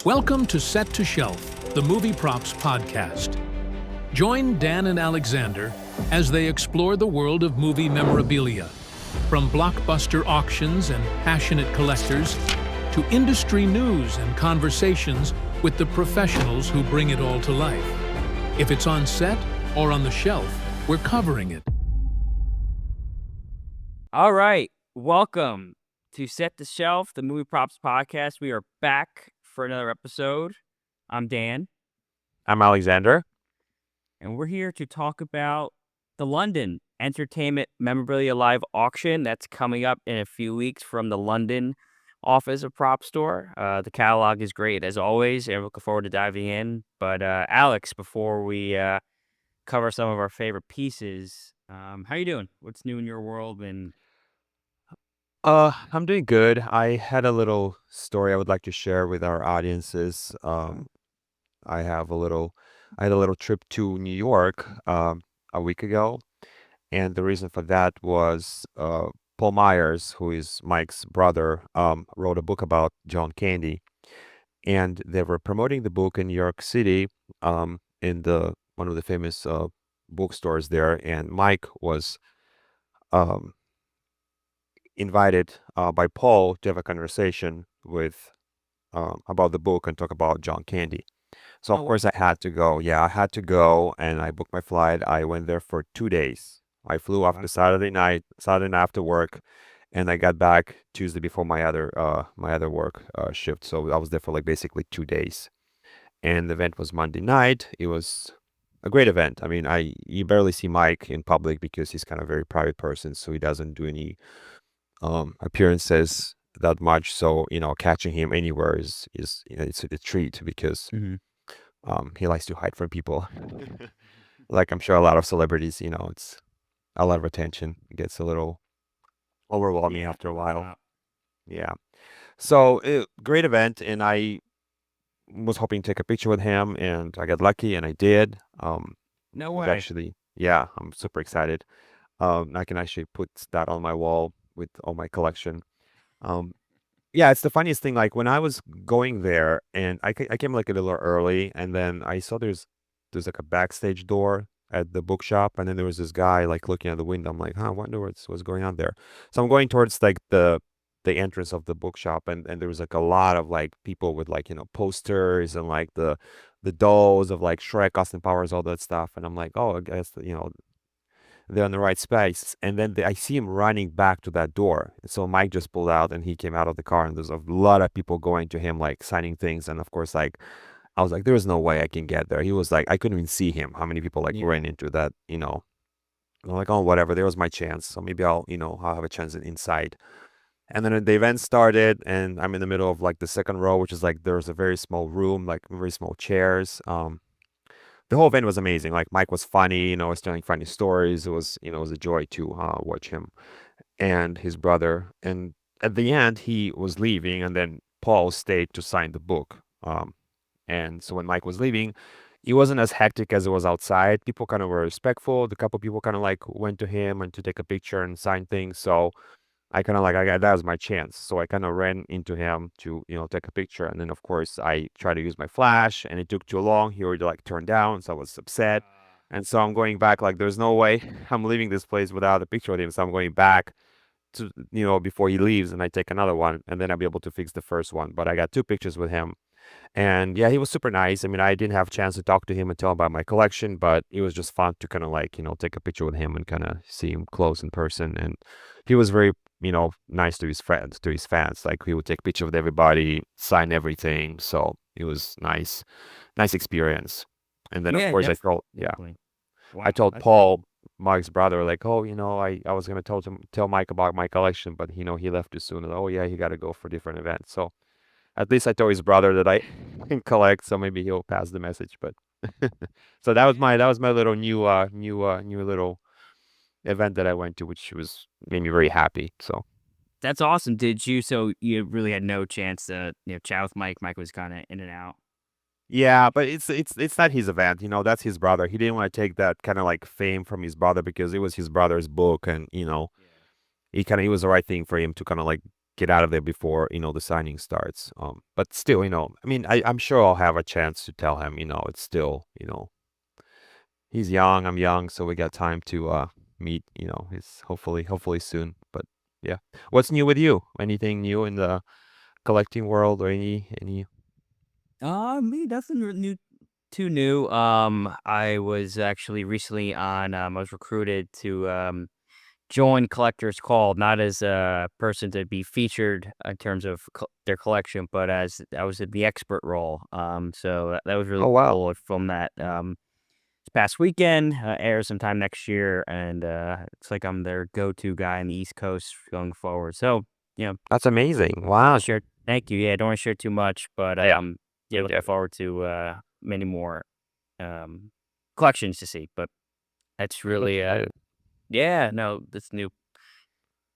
Welcome to Set to Shelf, the Movie Props podcast. Join Dan and Alexander as they explore the world of movie memorabilia, from blockbuster auctions and passionate collectors to industry news and conversations with the professionals who bring it all to life. If it's on set or on the shelf, we're covering it. All right, welcome to Set the Shelf, the Movie Props podcast. We are back for another episode. I'm Dan. I'm Alexander. And we're here to talk about the London Entertainment Memorabilia Live auction that's coming up in a few weeks from the London office of Propstore. The catalog is great, as always, and we're looking forward to diving in. But Alex, before we cover some of our favorite pieces, how you doing? What's new in your world? And I'm doing good. I had a little story I would like to share with our audiences. I had a little trip to New York a week ago, and the reason for that was Paul Myers, who is Mike's brother, wrote a book about John Candy, and they were promoting the book in New York City, in the one of the famous bookstores there, and Mike was um, invited by Paul to have a conversation with about the book and talk about John Candy. So of course I had to go. Yeah, I had to go, and I booked my flight. I went there for 2 days. I flew after Saturday night after work, and I got back Tuesday before my other work shift. So I was there for like basically 2 days. And the event was Monday night. It was a great event. I mean, you barely see Mike in public because he's kind of a very private person, so he doesn't do any appearances that much. So catching him anywhere is it's a treat because he likes to hide from people. Like I'm sure a lot of celebrities, it's a lot of attention. It gets a little overwhelming after a while. Yeah. So great event, and I was hoping to take a picture with him, and I got lucky, and I did. no it was way. actually, yeah, I'm super excited. I can actually put that on my wall with all my collection. Yeah, it's the funniest thing. Like when I was going there, and I came like a little early, and then I saw there's like a backstage door at the bookshop, and then there was this guy like looking at the window. I'm like, I wonder what's going on there. So I'm going towards like the entrance of the bookshop, and there was like a lot of like people with like posters and like the dolls of like Shrek, Austin Powers, all that stuff. And I'm like, oh, I guess they're in the right space. And then I see him running back to that door. So Mike just pulled out, and he came out of the car, and there's a lot of people going to him, like signing things. And of course, like, I was like, there is no way I can get there. He was like, I couldn't even see him. How many people like ran into that, I'm like, oh, whatever. There was my chance. So maybe I'll have a chance inside. And then the event started, and I'm in the middle of like the second row, which is like, there's a very small room, like very small chairs. The whole event was amazing. Like Mike was funny, was telling funny stories. It was, it was a joy to watch him and his brother. And at the end, he was leaving, and then Paul stayed to sign the book. And so when Mike was leaving, it wasn't as hectic as it was outside. People kind of were respectful. The couple people kind of like went to him and to take a picture and sign things. So I kind of like, that was my chance. So I kind of ran into him to, take a picture. And then, of course, I tried to use my flash, and it took too long. He already like turned down. So I was upset. And so I'm going back, like, there's no way I'm leaving this place without a picture with him. So I'm going back to, before he leaves, and I take another one, and then I'll be able to fix the first one. But I got 2 pictures with him. And yeah, he was super nice. I mean, I didn't have a chance to talk to him and tell him about my collection, but it was just fun to kind of like, take a picture with him and kind of see him close in person. And he was very, nice to his friends, to his fans. Like he would take picture with everybody, sign everything. So it was nice experience. And then of course I told Paul, Mike's brother, like, oh, I was gonna tell Mike about my collection, but he left too soon. And, oh yeah, he got to go for different events. So at least I told his brother that I can collect, so maybe he'll pass the message. But so that was my little new little event that I went to, which made me very happy. So That's awesome. So you really had no chance to chat with Mike? Mike was kind of in and out. yeah, but it's not his event. That's his brother. He didn't want to take that kind of like fame from his brother because it was his brother's book, and he was the right thing for him to kind of like get out of there before, the signing starts. But still, I mean, I'm sure I'll have a chance to tell him, it's still, he's young, I'm young, so we got time to meet, he's hopefully soon. But yeah. What's new with you? Anything new in the collecting world or any Me, nothing too new. I was actually recently I was recruited to join Collectors Call, not as a person to be featured in terms of their collection, but as I was in the expert role. So that was really Oh wow. cool. From that this past weekend, airs sometime next year, and it's like I'm their go-to guy on the East Coast going forward. So, you know, That's amazing. Wow. share. Thank you. Yeah, don't want to share too much, but yeah, looking forward to many more um collections to see. But that's really Excited. yeah, no, that's new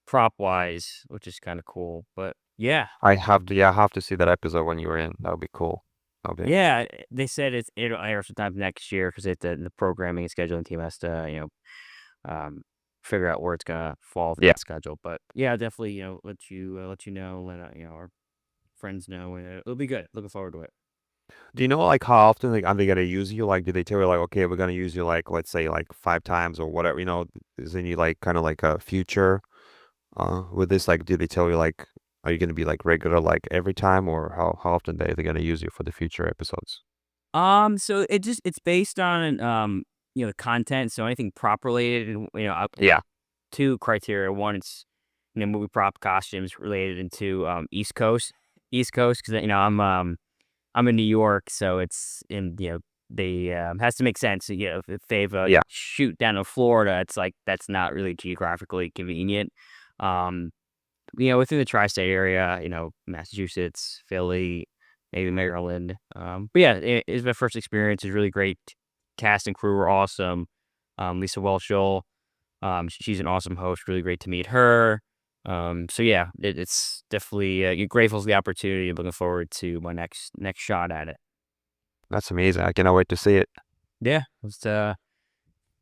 prop wise, which is kind of cool. But yeah, I have to see that episode when you were in. That would be cool. Okay. yeah, they said it'll air sometime next year because the programming and scheduling team has to figure out where it's gonna fall within Yeah. the schedule. But yeah, definitely let you know, let our friends know, and it'll be good. Looking forward to it. Do you know like how often like are they gonna use you? Like, did they tell you like, okay, we're gonna use you like let's say like 5 times or whatever? Is any like kind of like a future with this? Like, did they tell you like, are you gonna be like regular like every time, or how often they gonna use you for the future episodes? So it's based on the content. So anything prop related, Yeah. two criteria. One, it's movie prop costumes related into East Coast, because I'm in New York, so it's in they has to make sense. If they've Yeah. shoot down in Florida, it's like that's not really geographically convenient. Um, within the tri-state area, Massachusetts, Philly, maybe Maryland. But yeah, it's my first experience. It's really great. Cast and crew were awesome. Lisa Welshel, she's an awesome host. Really great to meet her. So yeah, it's definitely you're grateful for the opportunity. Looking forward to my next shot at it. That's amazing. I cannot wait to see it. Yeah, it's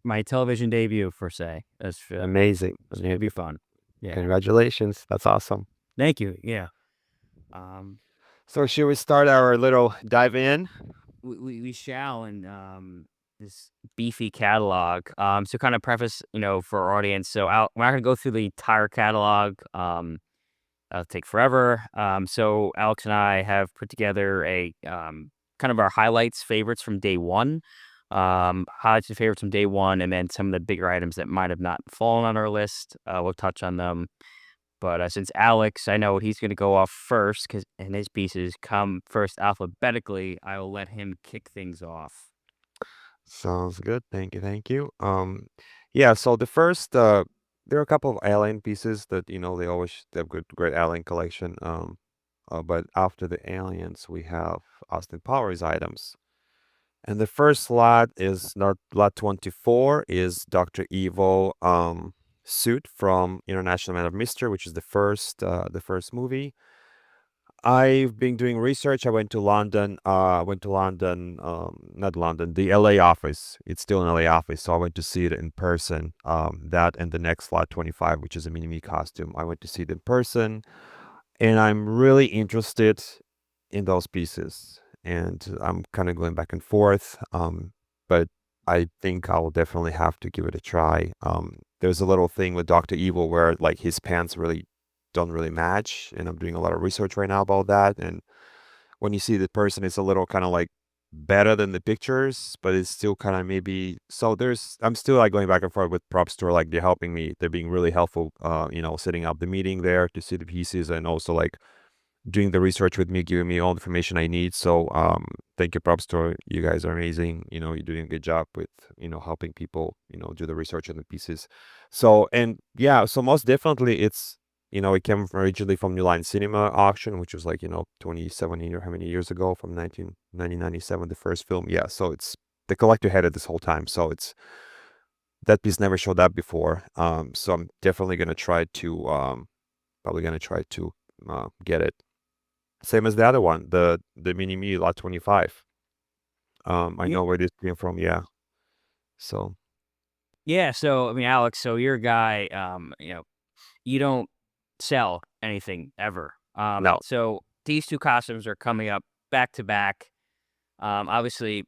my television debut per se. Amazing. It's gonna be fun. Yeah, Congratulations. That's awesome. thank you. Yeah. Um, So should we start our little dive in? we shall, and this beefy catalog. So kind of preface, for our audience. So we're not gonna go through the entire catalog. That'll take forever. So Alex and I have put together a kind of our highlights, favorites from day one. Highlights and favorites from day one, and then some of the bigger items that might have not fallen on our list. We'll touch on them. But since Alex, I know he's going to go off first, and his pieces come first alphabetically, I will let him kick things off. Sounds good. Thank you. Thank you. Yeah, so the first there are a couple of alien pieces that, they have great alien collection. But after the aliens, we have Austin Powers items. And the first lot is not lot 24 is Dr. Evil suit from International Man of Mystery, which is the first movie. I've been doing research. I went to London, not London, the LA office. It's still an LA office, so I went to see it in person. That and the next lot 25, which is a mini-me costume. I went to see it in person, and I'm really interested in those pieces. And I'm kind of going back and forth. But I think I will definitely have to give it a try. There's a little thing with Dr. Evil where like his pants really don't really match, and I'm doing a lot of research right now about that. And when you see the person, it's a little kind of like better than the pictures, but it's still kind of maybe. So I'm still like going back and forth with Propstore. Like they're helping me. They're being really helpful. Setting up the meeting there to see the pieces, and also like doing the research with me, giving me all the information I need. So thank you, Propstore. You guys are amazing. You're doing a good job with, helping people, do the research on the pieces. So, and yeah, so most definitely it came originally from New Line Cinema auction, which was like, 2017 or how many years ago, from 1997, the first film. Yeah, so it's the collector had it this whole time. So that piece never showed up before. So I'm definitely going to try to, get it. Same as the other one, the mini-me lot 25. I Yeah. know where this came from. Yeah. So Yeah. So I mean, Alex, so you're a guy. You don't sell anything ever. No. So these two costumes are coming up back to back. Obviously,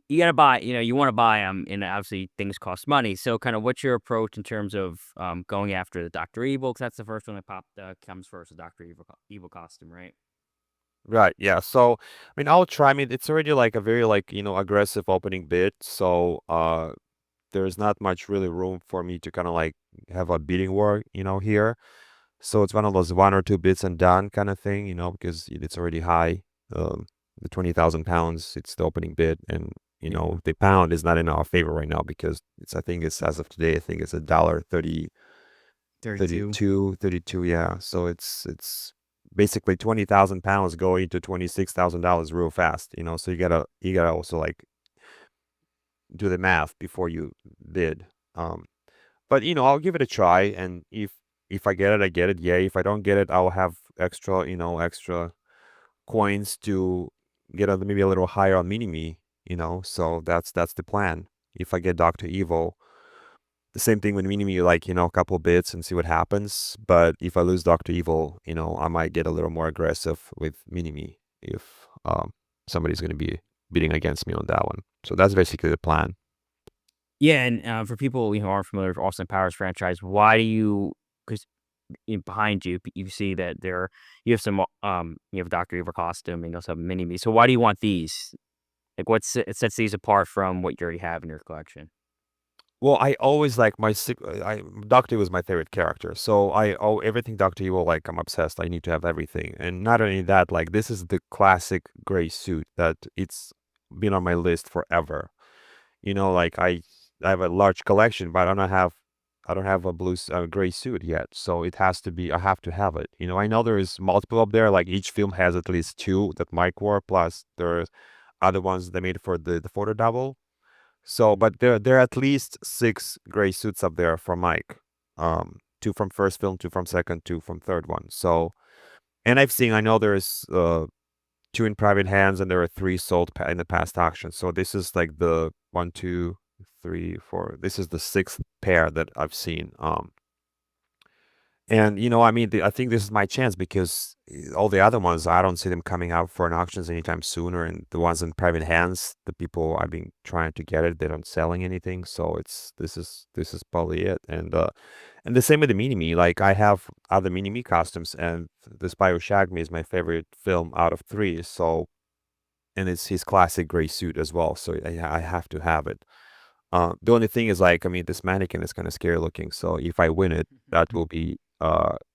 you gotta buy. You want to buy them, and obviously things cost money. So, kind of, what's your approach in terms of going after the Doctor Evil? Because that's the first one that comes first, the Doctor Evil costume, right? Right. Yeah. So, I mean, I'll try. I mean, it's already like a very like, aggressive opening bid. So, there's not much really room for me to kind of like have a bidding war, here. So it's one of those one or two bids and done kind of thing, because it's already high. The 20,000 pounds, it's the opening bid, and Yeah. the pound is not in our favor right now because I think it's as of today, I think it's a dollar 32. 32. Yeah. So it's basically 20,000 pounds going to $26,000 real fast, So you gotta also like do the math before you bid. Um, but I'll give it a try, and if I get it, I get it. Yeah. If I don't get it, I'll have extra coins to get maybe a little higher on mini me. So that's the plan. If I get Doctor Evil, the same thing with mini me, like a couple bits and see what happens. But if I lose Doctor Evil, I might get a little more aggressive with mini me if somebody's going to be bidding against me on that one. So that's basically the plan. Yeah, and for people who aren't familiar with Austin Powers franchise, why do you? Because behind you, you see that you have some you have a Doctor Evil costume and you also have a mini me. So why do you want these? Like, it sets these apart from what you already have in your collection? Well, I always like Doctor was my favorite character. So everything Doctor Evil, like, I'm obsessed. I need to have everything. And not only that, like, this is the classic gray suit that it's been on my list forever. Like, I have a large collection, but I don't have a gray suit yet. So I have to have it. I know there is multiple up there. Like, each film has at least two that Mike wore, plus there's other ones they made for the photo double. So, but there are at least six gray suits up there from Mike. Two from first film, two from second, two from third one. So, and I know there's two in private hands, and there are three sold in the past auction. So this is like the one, two, three, four. This is the sixth pair that I've seen. And I mean, I think this is my chance because all the other ones, I don't see them coming out for an auctions anytime sooner. And the ones in private hands, the people I've been trying to get it, they don't selling anything. So this is probably it. And the same with the mini me. Like, I have other mini me costumes, and the Spyro Shag Me is my favorite film out of three. So, and it's his classic gray suit as well. So I have to have it. The only thing is, like, I mean, this mannequin is kind of scary looking. So if I win it, that will be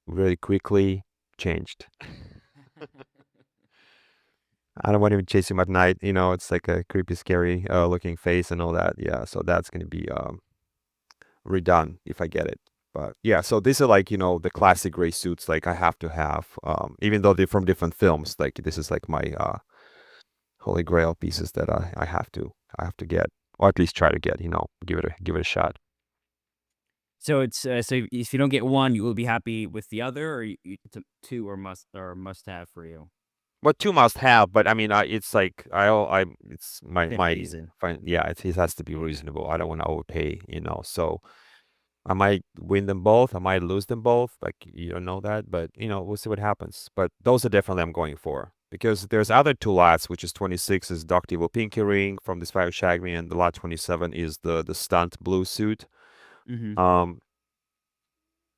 really quickly changed. I don't want to chase him at night. It's like a creepy, scary looking face and all that. Yeah, so that's gonna be redone if I get it. But yeah, so these are like, the classic gray suits, like, I have to have. Even though they're from different films, like, this is like my holy grail pieces that I have to get, or at least try to get. Give it a shot. So so if you don't get one, you will be happy with the other, or it's a two must have for you. But two must have, but I mean, it's like it's Within my reason. fine. Yeah, it has to be reasonable. I don't want to overpay, So I might win them both. I might lose them both. Like, you don't know that, but we'll see what happens. But those are definitely I'm going for, because there's other two lots, which is 26 is Doctor Evil Pinky Ring from the Spyro Shag Me, and the lot 27 is the stunt blue suit. Mm-hmm. Um,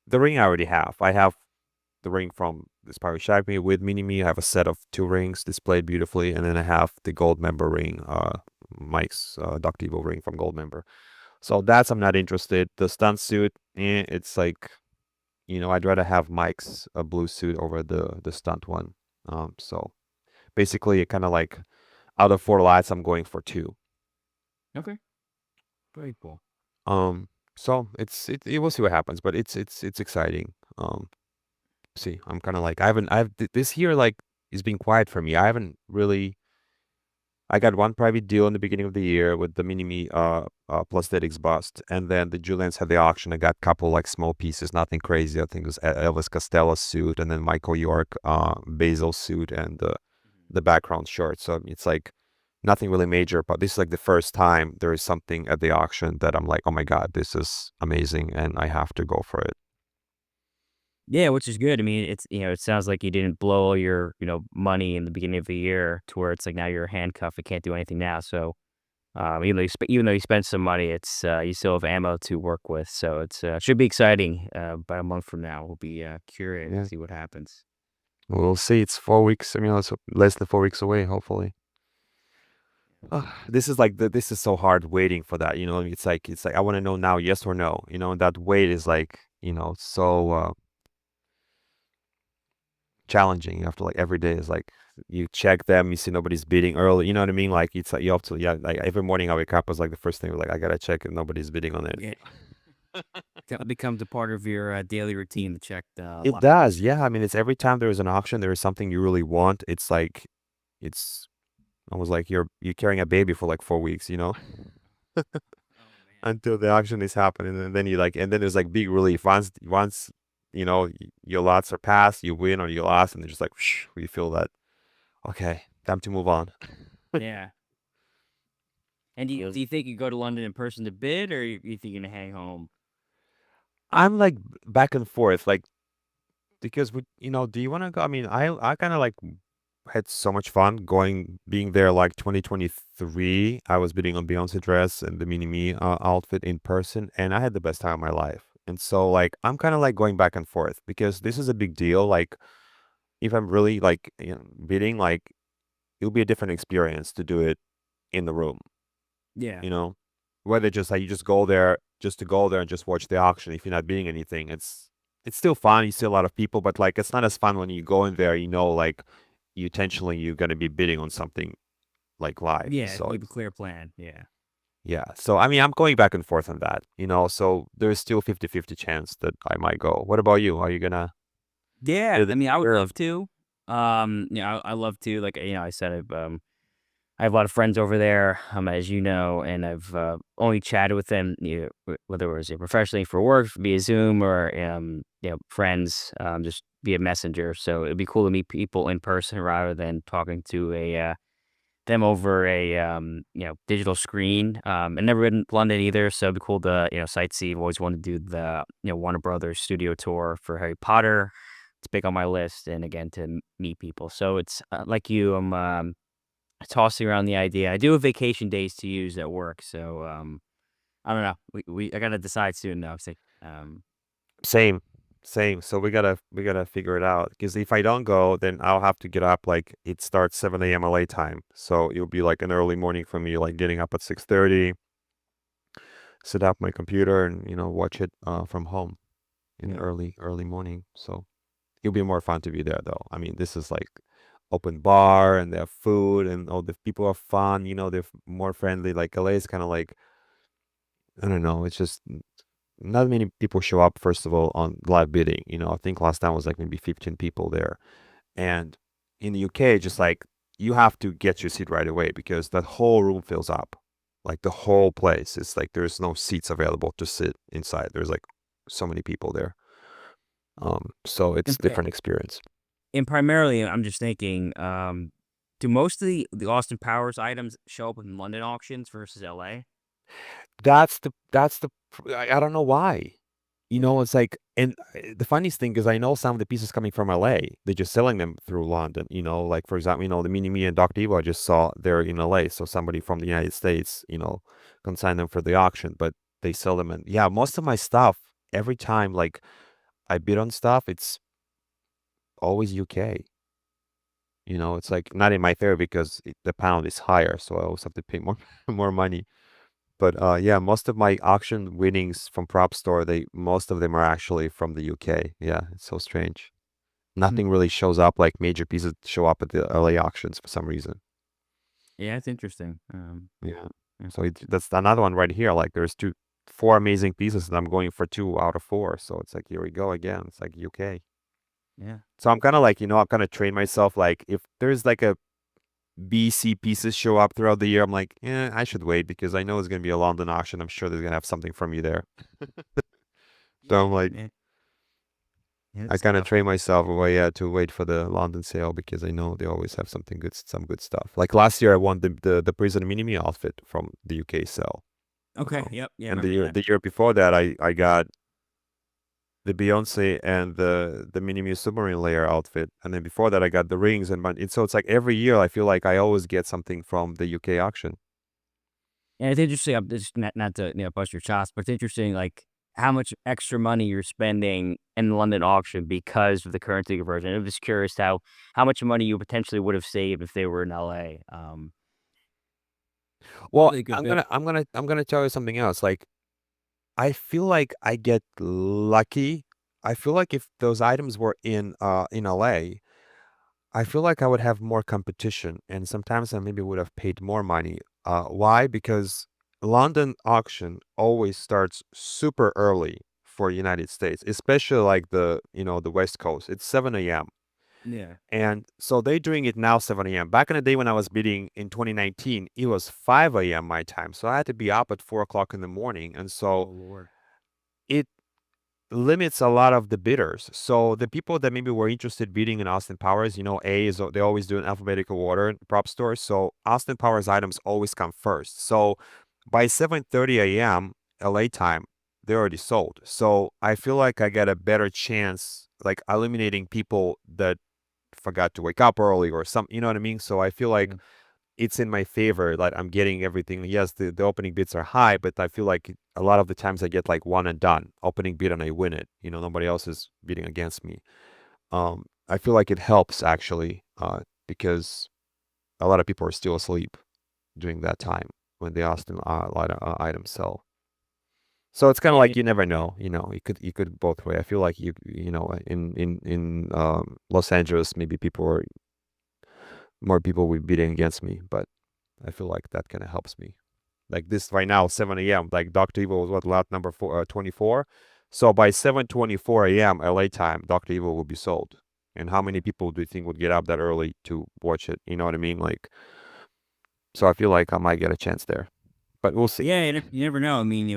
the ring I already have. I have the ring from the Spyro Shag Me with Mini Me. I have a set of two rings displayed beautifully, and then I have the gold member ring, Mike's Doctor Evil ring from gold member. So I'm not interested. The stunt suit, it's like, I'd rather have Mike's blue suit over the stunt one. So basically, kind of like, out of four lights, I'm going for two. Okay. Very cool. So we'll see what happens, but it's exciting. See, I'm kind of like, this year, like, it's been quiet for me. I got one private deal in the beginning of the year with the mini me prosthetics bust, and then the Julians had the auction. I got a couple like small pieces, nothing crazy. I think it was Elvis Costello suit, and then Michael York Basil suit, and the background short. So it's like nothing really major, but this is like the first time there is something at the auction that I'm like, oh my God, this is amazing, and I have to go for it. Yeah, which is good. I mean, it's it sounds like you didn't blow all your money in the beginning of the year to where it's like now you're handcuffed and can't do anything now. So even though you spent some money, it's you still have ammo to work with. So it's should be exciting. About a month from now, we'll be curious to Yeah, see what happens. we'll see. It's 4 weeks. I mean, it's less than 4 weeks away. Hopefully. This is like this is so hard waiting for that. It's like I want to know now, yes or no. And that wait is like so challenging. You have to like every day is like you check them, you see nobody's bidding early. You know what I mean? Like it's like you have to like every morning I wake up was like the first thing like I gotta check if nobody's bidding on it. Yeah, that becomes a part of your daily routine to check the It lot. does, yeah. I mean, it's every time there is an auction, there is something you really want. It's like it's almost like you're carrying a baby for like 4 weeks, Oh man. until the auction is happening, and then and then there's like big relief once your lots are passed, you win or you lost, and they're just like we feel that okay, time to move on. Yeah. And do you think you go to London in person to bid, or you think you're gonna hang home? I'm like back and forth, like because do you want to go? I mean, I kind of like had so much fun being there like 2023. I was bidding on Beyonce dress and the mini me outfit in person, and I had the best time of my life. And so like I'm kind of like going back and forth because this is a big deal. Like if I'm really like bidding, like it'll be a different experience to do it in the room. Yeah. You know, whether just like you just go there just to go there and just watch the auction. If you're not bidding anything, it's still fun. You see a lot of people, but like it's not as fun when you go in there. Like you're gonna be bidding on something like live. Yeah. So You have a clear plan. Yeah. yeah. So I mean, I'm going back and forth on that. So there's still 50-50 chance that I might go. What about you? Are you gonna? Yeah. do I the- mean, I would love to. I love to. Like I said, I have a lot of friends over there, as you know, and I've only chatted with them, whether it was professionally for work via Zoom or friends, just via Messenger. So it'd be cool to meet people in person rather than talking to a them over a digital screen. I've never been to London either, so it'd be cool to sightsee. I've always wanted to do the Warner Brothers studio tour for Harry Potter. It's big on my list, and again to meet people. So it's like you, I'm tossing around the idea. I do have vacation days to use at work, so I don't know. I gotta decide soon though. So, um, Same, same. So we gotta figure it out. Because if I don't go, then I'll have to get up. Like it starts 7 a.m. LA time, so it'll be like an early morning for me. Like getting up at 6:30, set up my computer, and watch it from home in the yeah, early morning. So it'll be more fun to be there, though. I mean, this is like open bar, and they have food, and all the people are fun. They're more friendly. Like LA is kind of like I don't know. It's just not many people show up, first of all, on live bidding. I think last time was like maybe 15 people there. And in the UK, just like you have to get your seat right away because that whole room fills up. Like the whole place. It's like there's no seats available to sit inside. There's like so many people there. So it's and, different experience. and primarily, I'm just thinking, do most of the Austin Powers items show up in London auctions versus LA? I don't know why. It's like, and the funniest thing is I know some of the pieces coming from LA, they're just selling them through London. Like for example, the Mini Me and Dr. Evil I just saw they're in LA. So somebody from the United States, consigned them for the auction, but they sell them. And yeah, most of my stuff, every time like I bid on stuff, it's always UK. It's like not in my favor because the pound is higher. So I always have to pay more, more money. But yeah, most of my auction winnings from Propstore, most of them are actually from the UK. Yeah, it's so strange. Hmm. Nothing really shows up like major pieces show up at the LA auctions for some reason. Yeah, it's interesting. Yeah. Yeah, So that's another one right here. Like there's four amazing pieces, and I'm going for 2 out of 4. So it's like here we go again. It's like UK. yeah, So I'm kind of like I'm kind of train myself. Like if there's like a BC pieces show up throughout the year, I'm like, yeah, I should wait because I know it's gonna be a London auction. I'm sure there's gonna have something from you there. So I'm yeah, like, yeah. Yeah, I it's kind of tough. train myself away, yeah, to wait for the London sale because I know they always have something good, some good stuff. Like last year, I won the prison mini me outfit from the UK sale, Okay. Yep. Yeah, I and the remember year that. the year before that, I got the Beyonce and the Mini Me submarine layer outfit, and then before that I got the rings so it's like every year I feel like I always get something from the UK auction. And it's interesting. I'm just not to bust your chops, but it's interesting like how much extra money you're spending in the London auction because of the currency conversion. I'm just curious how much money you potentially would have saved if they were in LA. Well, Probably a good I'm bit. gonna tell you something else. Like I feel like I get lucky. I feel like if those items were in LA, I feel like I would have more competition, and sometimes I maybe would have paid more money. Why? Because London auction always starts super early for United States, especially like the West Coast. It's 7 a.m. Yeah. And so they're doing it now 7 a.m. Back in the day when I was bidding in 2019, it was 5 a.m. my time. So I had to be up at 4 o'clock in the morning. And Oh so Lord. it limits a lot of the bidders. So the people that maybe were interested bidding in Austin Powers, A is they always do an alphabetical order in prop stores. So Austin Powers items always come first. So by 7:30 a.m. LA time, they're already sold. So I feel like I get a better chance, like eliminating people that forgot to wake up early or something, you know what I mean? So I feel like Yeah. it's in my favor. Like I'm getting everything. Yes, the opening bids are high, but I feel like a lot of the times I get like one and done opening bid and I win it. Nobody else is bidding against me. I feel like it helps actually, because a lot of people are still asleep during that time when the Austin items sell. So it's kind of Yeah. like you never know. You could both way. I feel like in Los Angeles, maybe more people will be bidding against me, but I feel like that kind of helps me. Like this right now, 7 a.m. Like Dr. Evil was what lot number 24. So by 7:24 a.m. LA time, Dr. Evil will be sold. And how many people do you think would get up that early to watch it? You know what I mean? Like, so I feel like I might get a chance there, but we'll see. Yeah, you never know. I mean,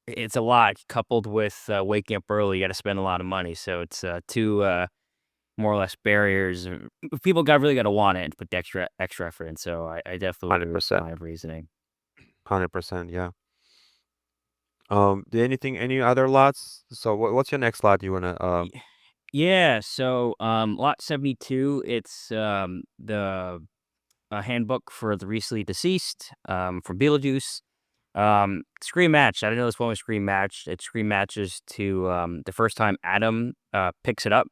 it's a lot coupled with waking up early. You got to spend a lot of money, so it's two more or less barriers. People really got to want it and put the extra effort in. So I definitely agree with 100%. my reasoning. 100%. Yeah. Any other lots? So what's your next lot you wanna Y- Yeah, so lot 72, it's the handbook for the recently deceased from Beetlejuice. Screen match. I didn't know this one was screen matched. It screen matches to the first time Adam picks it up.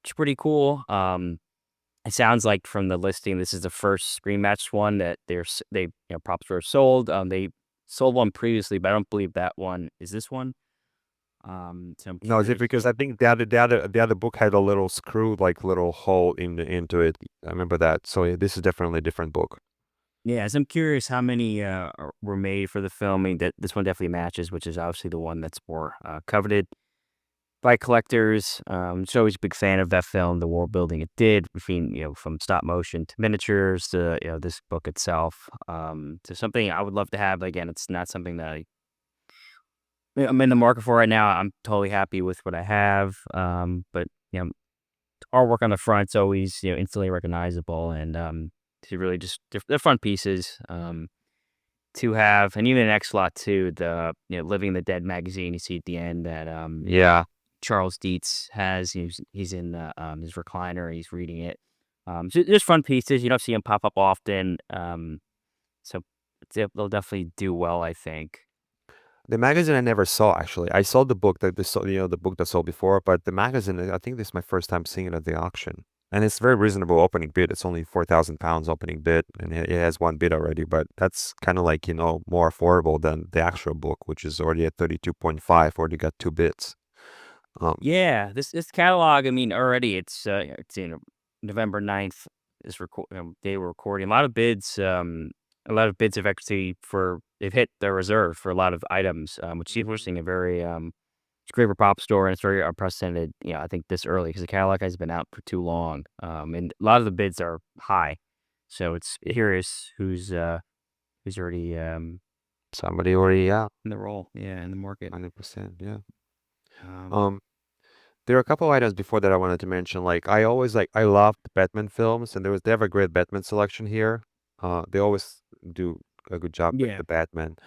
It's pretty cool. It sounds like from the listing, this is the first screen matched one that Propstore sold. They sold one previously, but I don't believe that one is this one. So I'm No, is it curious. because I think the other book had a little screw, like little hole into it. I remember that. So yeah, this is definitely a different book. Yeah, so I'm curious how many were made for the filming. That this one definitely matches, which is obviously the one that's more coveted by collectors. Just always a big fan of that film, the world building it did, between from stop motion to miniatures to this book itself. To something I would love to have. Again, it's not something that I'm in the market for right now. I'm totally happy with what I have. But artwork on the front's always instantly recognizable, and to really just they're fun pieces. To have, and even the next slot too, the Living the Dead magazine you see at the end that Yeah. Charles Dietz has. He's in his recliner. He's reading it. So there's fun pieces. You don't see them pop up often. So they'll definitely do well, I think. The magazine I never saw actually. I saw the book the book that sold before, but the magazine, I think this is my first time seeing it at the auction. And it's very reasonable opening bid. It's only 4,000 pounds opening bid, and it has one bid already. But that's kind of like more affordable than the actual book, which is already at 32.5. Already got two bids. Um, Yeah, this catalog. I mean, already it's November 9th is day we're recording. A lot of bids have actually they've hit their reserve for a lot of items, which is Mhm. interesting. A very it's great for Prop Store, and it's very unprecedented. I think this early because the catalog has been out for too long, and a lot of the bids are high. So it's curious who's already Somebody already, yeah, in the role, yeah, in the market. 100%, yeah. Um, Um, There are a couple items before that I wanted to mention. Like I loved Batman films, and they have a great Batman selection here. They always do a good job with yeah, the Batman.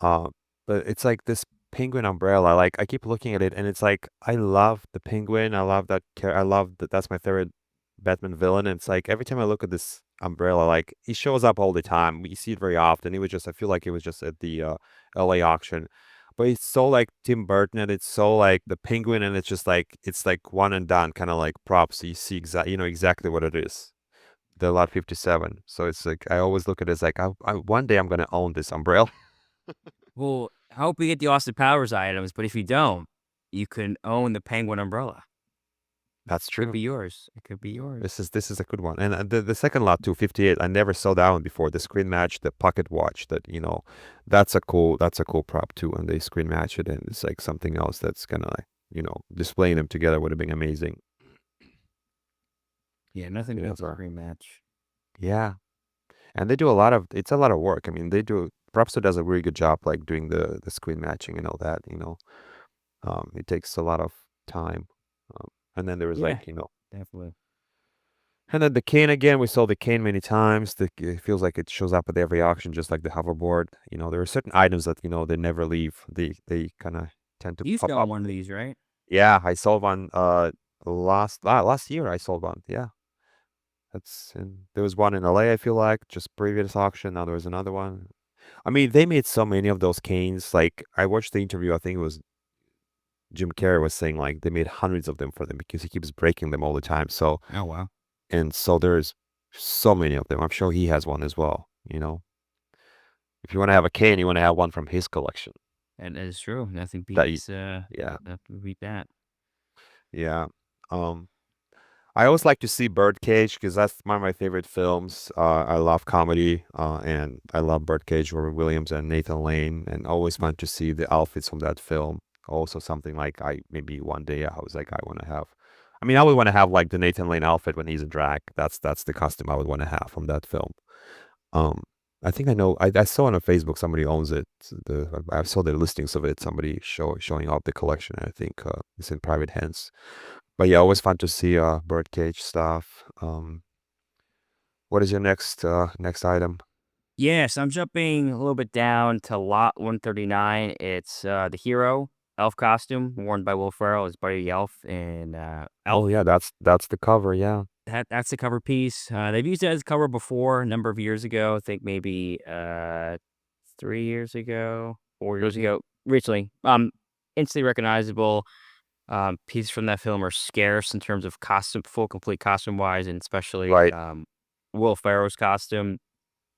Uh, but it's like this penguin umbrella. Like I keep looking at it, and it's like I love the penguin. I love that. I love that. That's my favorite Batman villain. And it's like every time I look at this umbrella, like he shows up all the time. We see it very often. It was just I feel like it was just at the LA auction. But it's so like Tim Burton, and it's so like the penguin, and it's like one and done, kind of like props. So you see you know exactly what it is. The Lot 57. So it's like I always look at it as like one day I'm gonna own this umbrella. Well, I hope we get the Austin Powers items, but if you don't, you can own the Penguin umbrella. That's Could true. be yours. It could be yours. This is a good one. And the second lot, 258, I never saw that one before. The screen match, the pocket watch, that you know, that's a cool prop too. And they screen match it, and it's like something else that's gonna like you know displaying them together would have been amazing. Yeah, nothing You beats a know, screen match. yeah. And they do a lot of it's a lot of work. I mean, they do Propster does a really good job like doing the screen matching and all that. You know, it takes a lot of time. And then there was Yeah, like you know. definitely. And then the cane again, we saw the cane many times. It feels like it shows up at every auction, just like the hoverboard. You know, there are certain items that, you know, they never leave. They kind of tend to You used to pop own up. one of these, right? Yeah, I sold one last year I sold one. Yeah. And there was one in LA, I feel like, just previous auction. Now there was another one. I mean, they made so many of those canes. Like I watched the interview, I think it was Jim Carrey was saying like they made hundreds of them for them because he keeps breaking them all the time. So Oh, wow. And so there's so many of them. I'm sure he has one as well, you know. If you want to have a cane, you want to have one from his collection. And that is true. Nothing That you, beats yeah, nothing beat that. yeah. Um, I always like to see Birdcage because that's one of my favorite films. I love comedy, and I love Birdcage, Robert Williams and Nathan Lane, and always fun to see the outfits from that film. Also, something like I maybe one day I was like I want to have. I mean, I would want to have like the Nathan Lane outfit when he's in drag. That's the costume I would want to have from that film. Um, I think I know. I saw on Facebook somebody owns it. I saw the listings of it. Somebody showing off the collection. I think it's in private hands. But yeah, always fun to see birdcage stuff. What is your next item? Yes, I'm jumping a little bit down to lot 139. It's the hero elf costume worn by Will Ferrell as Buddy the Elf and Oh yeah, that's the cover. Yeah, that's the cover piece. They've used it as cover before a number of years ago. I think maybe 3 years ago, 4 years ago. Recently, instantly recognizable. Pieces from that film are scarce in terms of costume, full complete costume wise, and especially right. Will Ferrell's costume.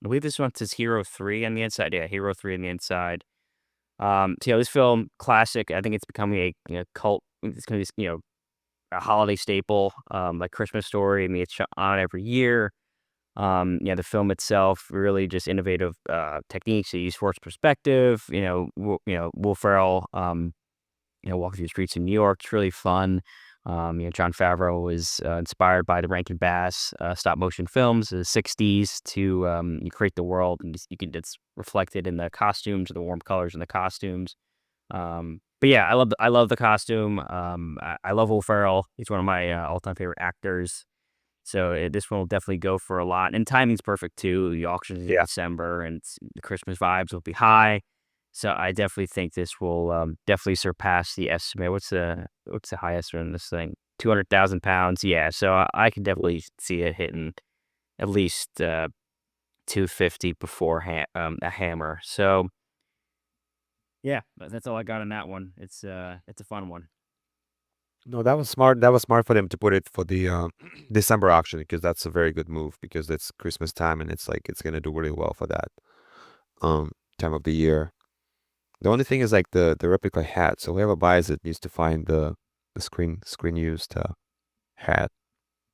I believe this one says Hero 3 on the inside. Yeah, Hero 3 on the inside. So yeah, this film classic. I think it's becoming a cult. It's gonna be a holiday staple, like Christmas Story. I mean, it's on every year. Yeah, the film itself really just innovative techniques to use forced perspective. Will Ferrell. Walking through the streets of New York. It's really fun. Jon Favreau was inspired by the Rankin Bass stop motion films of the '60s to you create the world, and it's reflected in the costumes, or the warm colors in the costumes. But yeah, I love the costume. I love Will Ferrell. He's one of my all time favorite actors. So this one will definitely go for a lot, and timing's perfect too. The auction is in Yeah, December, and the Christmas vibes will be high. So I definitely think this will definitely surpass the estimate. What's the highest on this thing? 200,000 pounds. Yeah. So I can definitely see it hitting at least 250 before a hammer. So yeah, that's all I got on that one. It's a fun one. no, that was smart. That was smart for them to put it for the December auction because that's a very good move because it's Christmas time and it's like it's gonna do really well for that um time of the year. The only thing is like the replica hat. So whoever buys it needs to find the screen used hat.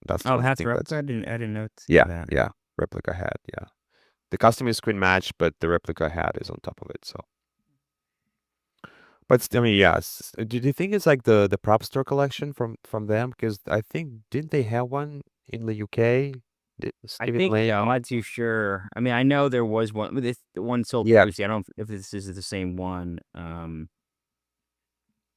That's the Oh, only that's thing replica. that's I didn't know to see yeah, that. yeah, replica hat. Yeah, the costume is screen matched, but the replica hat is on top of it. So, but I mean, yes. Do you think it's like the prop store collection from them? Because I think didn't they have one in the UK? Did I Stephen think Lane? so. I'm not too sure. I mean, I know there was one. But this the one sold Yeah, previously. I don't know if this is the same one.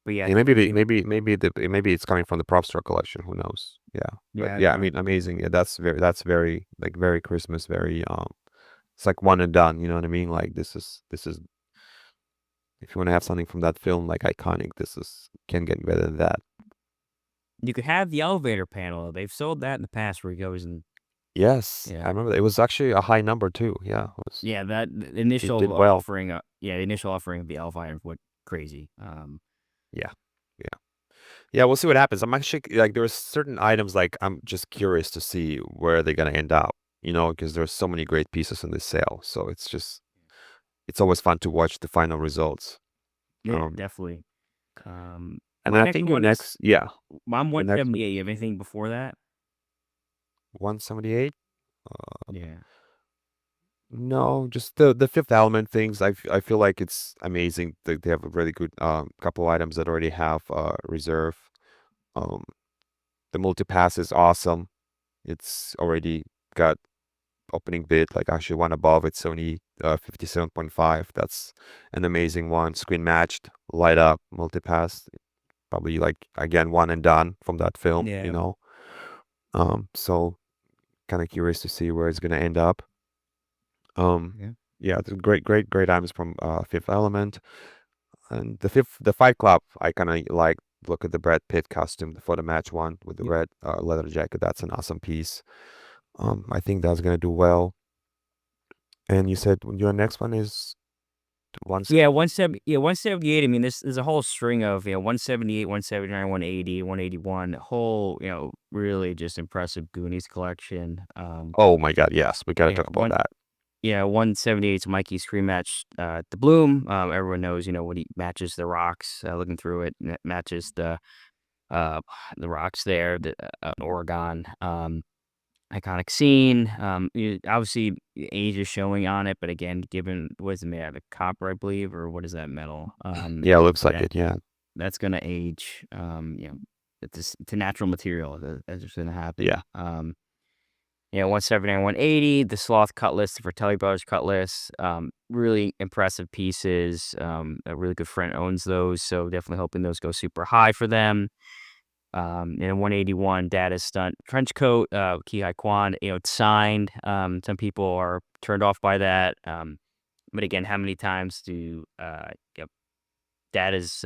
But yeah, I yeah. think Maybe it's coming from the prop store collection. Who knows? Yeah, but yeah, I yeah, don't I know. mean, amazing. Yeah, that's very like very Christmas. Very it's like one and done. You know what I mean? Like this is If you want to have something from that film, like iconic, can't get better than that. You could have the elevator panel. They've sold that in the past where he goes and Yes, I yeah. remember that. It was actually a high number too. Yeah, Yeah, that the it initial did well. offering, the initial offering of the elevator went crazy. Yeah, yeah, yeah. We'll see what happens. I'm actually like there's certain items like I'm just curious to see where they're gonna end up. Because there's so many great pieces in this sale. So it's always fun to watch the final results. Yeah, Um, definitely. and My I next think your one is next, yeah, I'm the next 178. You have anything before that? 178. Yeah. No, just the Fifth Element things. I feel like it's amazing that they have a really good couple items that already have reserve. Um, the multipass is awesome. It's already got opening bid, like actually one above. It's only 57.5. That's an amazing one. Screen matched, light up, multipass. Probably like again one and done from that film. Yeah. So kind of curious to see where it's gonna end up. Um, Yeah. yeah, it's great items from Fifth Element. And the Fight Club, I kind of like look at the Brad Pitt costume for the match one with the Yeah. red leather jacket. That's an awesome piece. I think that's gonna do well. And you said your next one is one. Yeah, 170. Yeah, 178. I mean, there's a whole string of 178, 179, 180, 181. Whole really just impressive Goonies collection. Oh my God, yes, we gotta Yeah, talk about that. 178 is Mikey's screen match. The Bloom. Everyone knows what he matches the rocks. Looking through it, and it matches uh the rocks there. Oregon. Iconic scene. Obviously age is showing on it, but again, given what is it made out of copper, I believe, or what is that metal? Yeah, looks like That it. Yeah, that's gonna age. It's a natural material. That's just gonna happen. yeah. 179, 180. The Sloth Cutlass, the Fratelli Brothers Cutlass. Really impressive pieces. A really good friend owns those, so definitely hoping those go super high for them. In a 181 data stunt trench coat, Ki Kwan, it's signed. Some people are turned off by that. But again, how many times do data's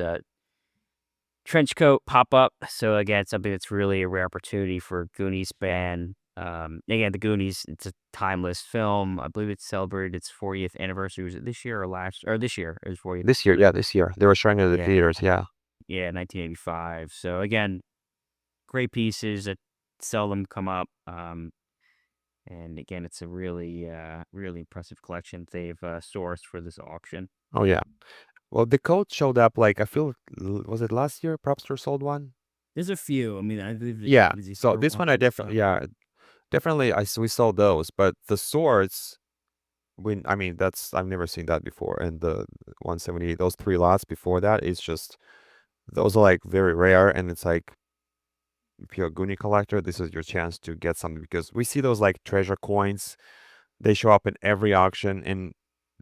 trench coat pop up? So again, it's something that's really a rare opportunity for Goonies fan. Again, the Goonies, it's a timeless film. I believe it's celebrated its 40th anniversary. Was it this year or last? Or this year? It was 40th. This year, yeah, this year they were showing it at the Yeah, theaters. Yeah, yeah, 1985. So again, great pieces that seldom come up. And again, it's a really impressive collection they've sourced for this auction. oh yeah. Well, the coat showed up like I feel was it last year? Propstore sold one. There's a few. I mean, I believe Yeah. the So third this one. one I definitely definitely we sold those, but the swords I mean that's I've never seen that before, and the 178 those three lots before that is just those are like very rare, and it's like if you're a Goonie collector, this is your chance to get something because we see those like treasure coins. They show up in every auction, and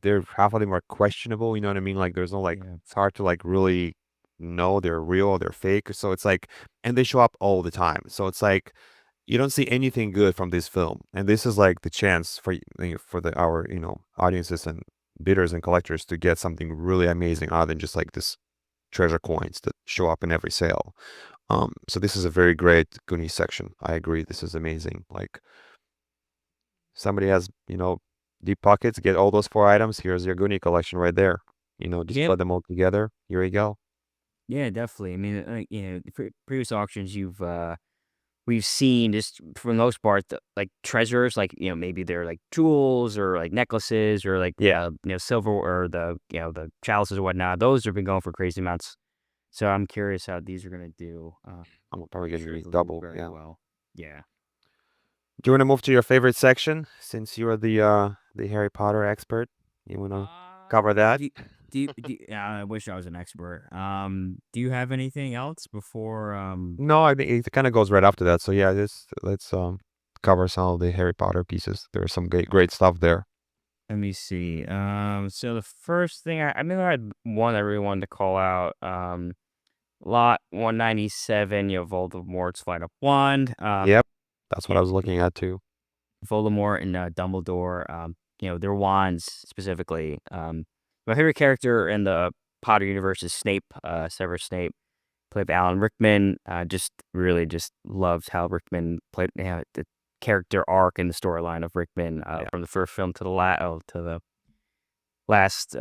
they're half of them are questionable. You know what I mean? Like there's no like Yeah, it's hard to like really know they're real or they're fake. So it's like, and they show up all the time. So it's like you don't see anything good from this film, and this is like the chance for our audiences and bidders and collectors to get something really amazing other than just like this treasure coins that show up in every sale. So this is a very great Goonie section. I agree. This is amazing. Like somebody has, deep pockets, get all those four items. Here's your Goonie collection right there. Just yep, put them all together. Here you go. yeah, definitely. I mean, previous auctions we've seen just for the most part like treasures, like maybe they're like jewels or like necklaces or like Yeah. silver or the chalices or whatnot. Those have been going for crazy amounts. So I'm curious how these are gonna do. I'm probably I'm going to sure be they'll do double. very Yeah. well. Yeah. Do you want to move to your favorite section since you're the Harry Potter expert? You want to cover that? I wish I was an expert. Do you have anything else before? No, I think it kind of goes right after that. So yeah, let's cover some of the Harry Potter pieces. There's some great stuff there. Let me see. So the first thing I mean, I had one I really wanted to call out. Lot 197. Voldemort's Flight of Wand. Yep. That's what Yeah, I was looking at too. Voldemort and Dumbledore. Their wands specifically. My favorite character in the Potter universe's Snape, Severus Snape, played by Alan Rickman. Just really just loved how Rickman played the character arc and the storyline of Rickman from the first film to the last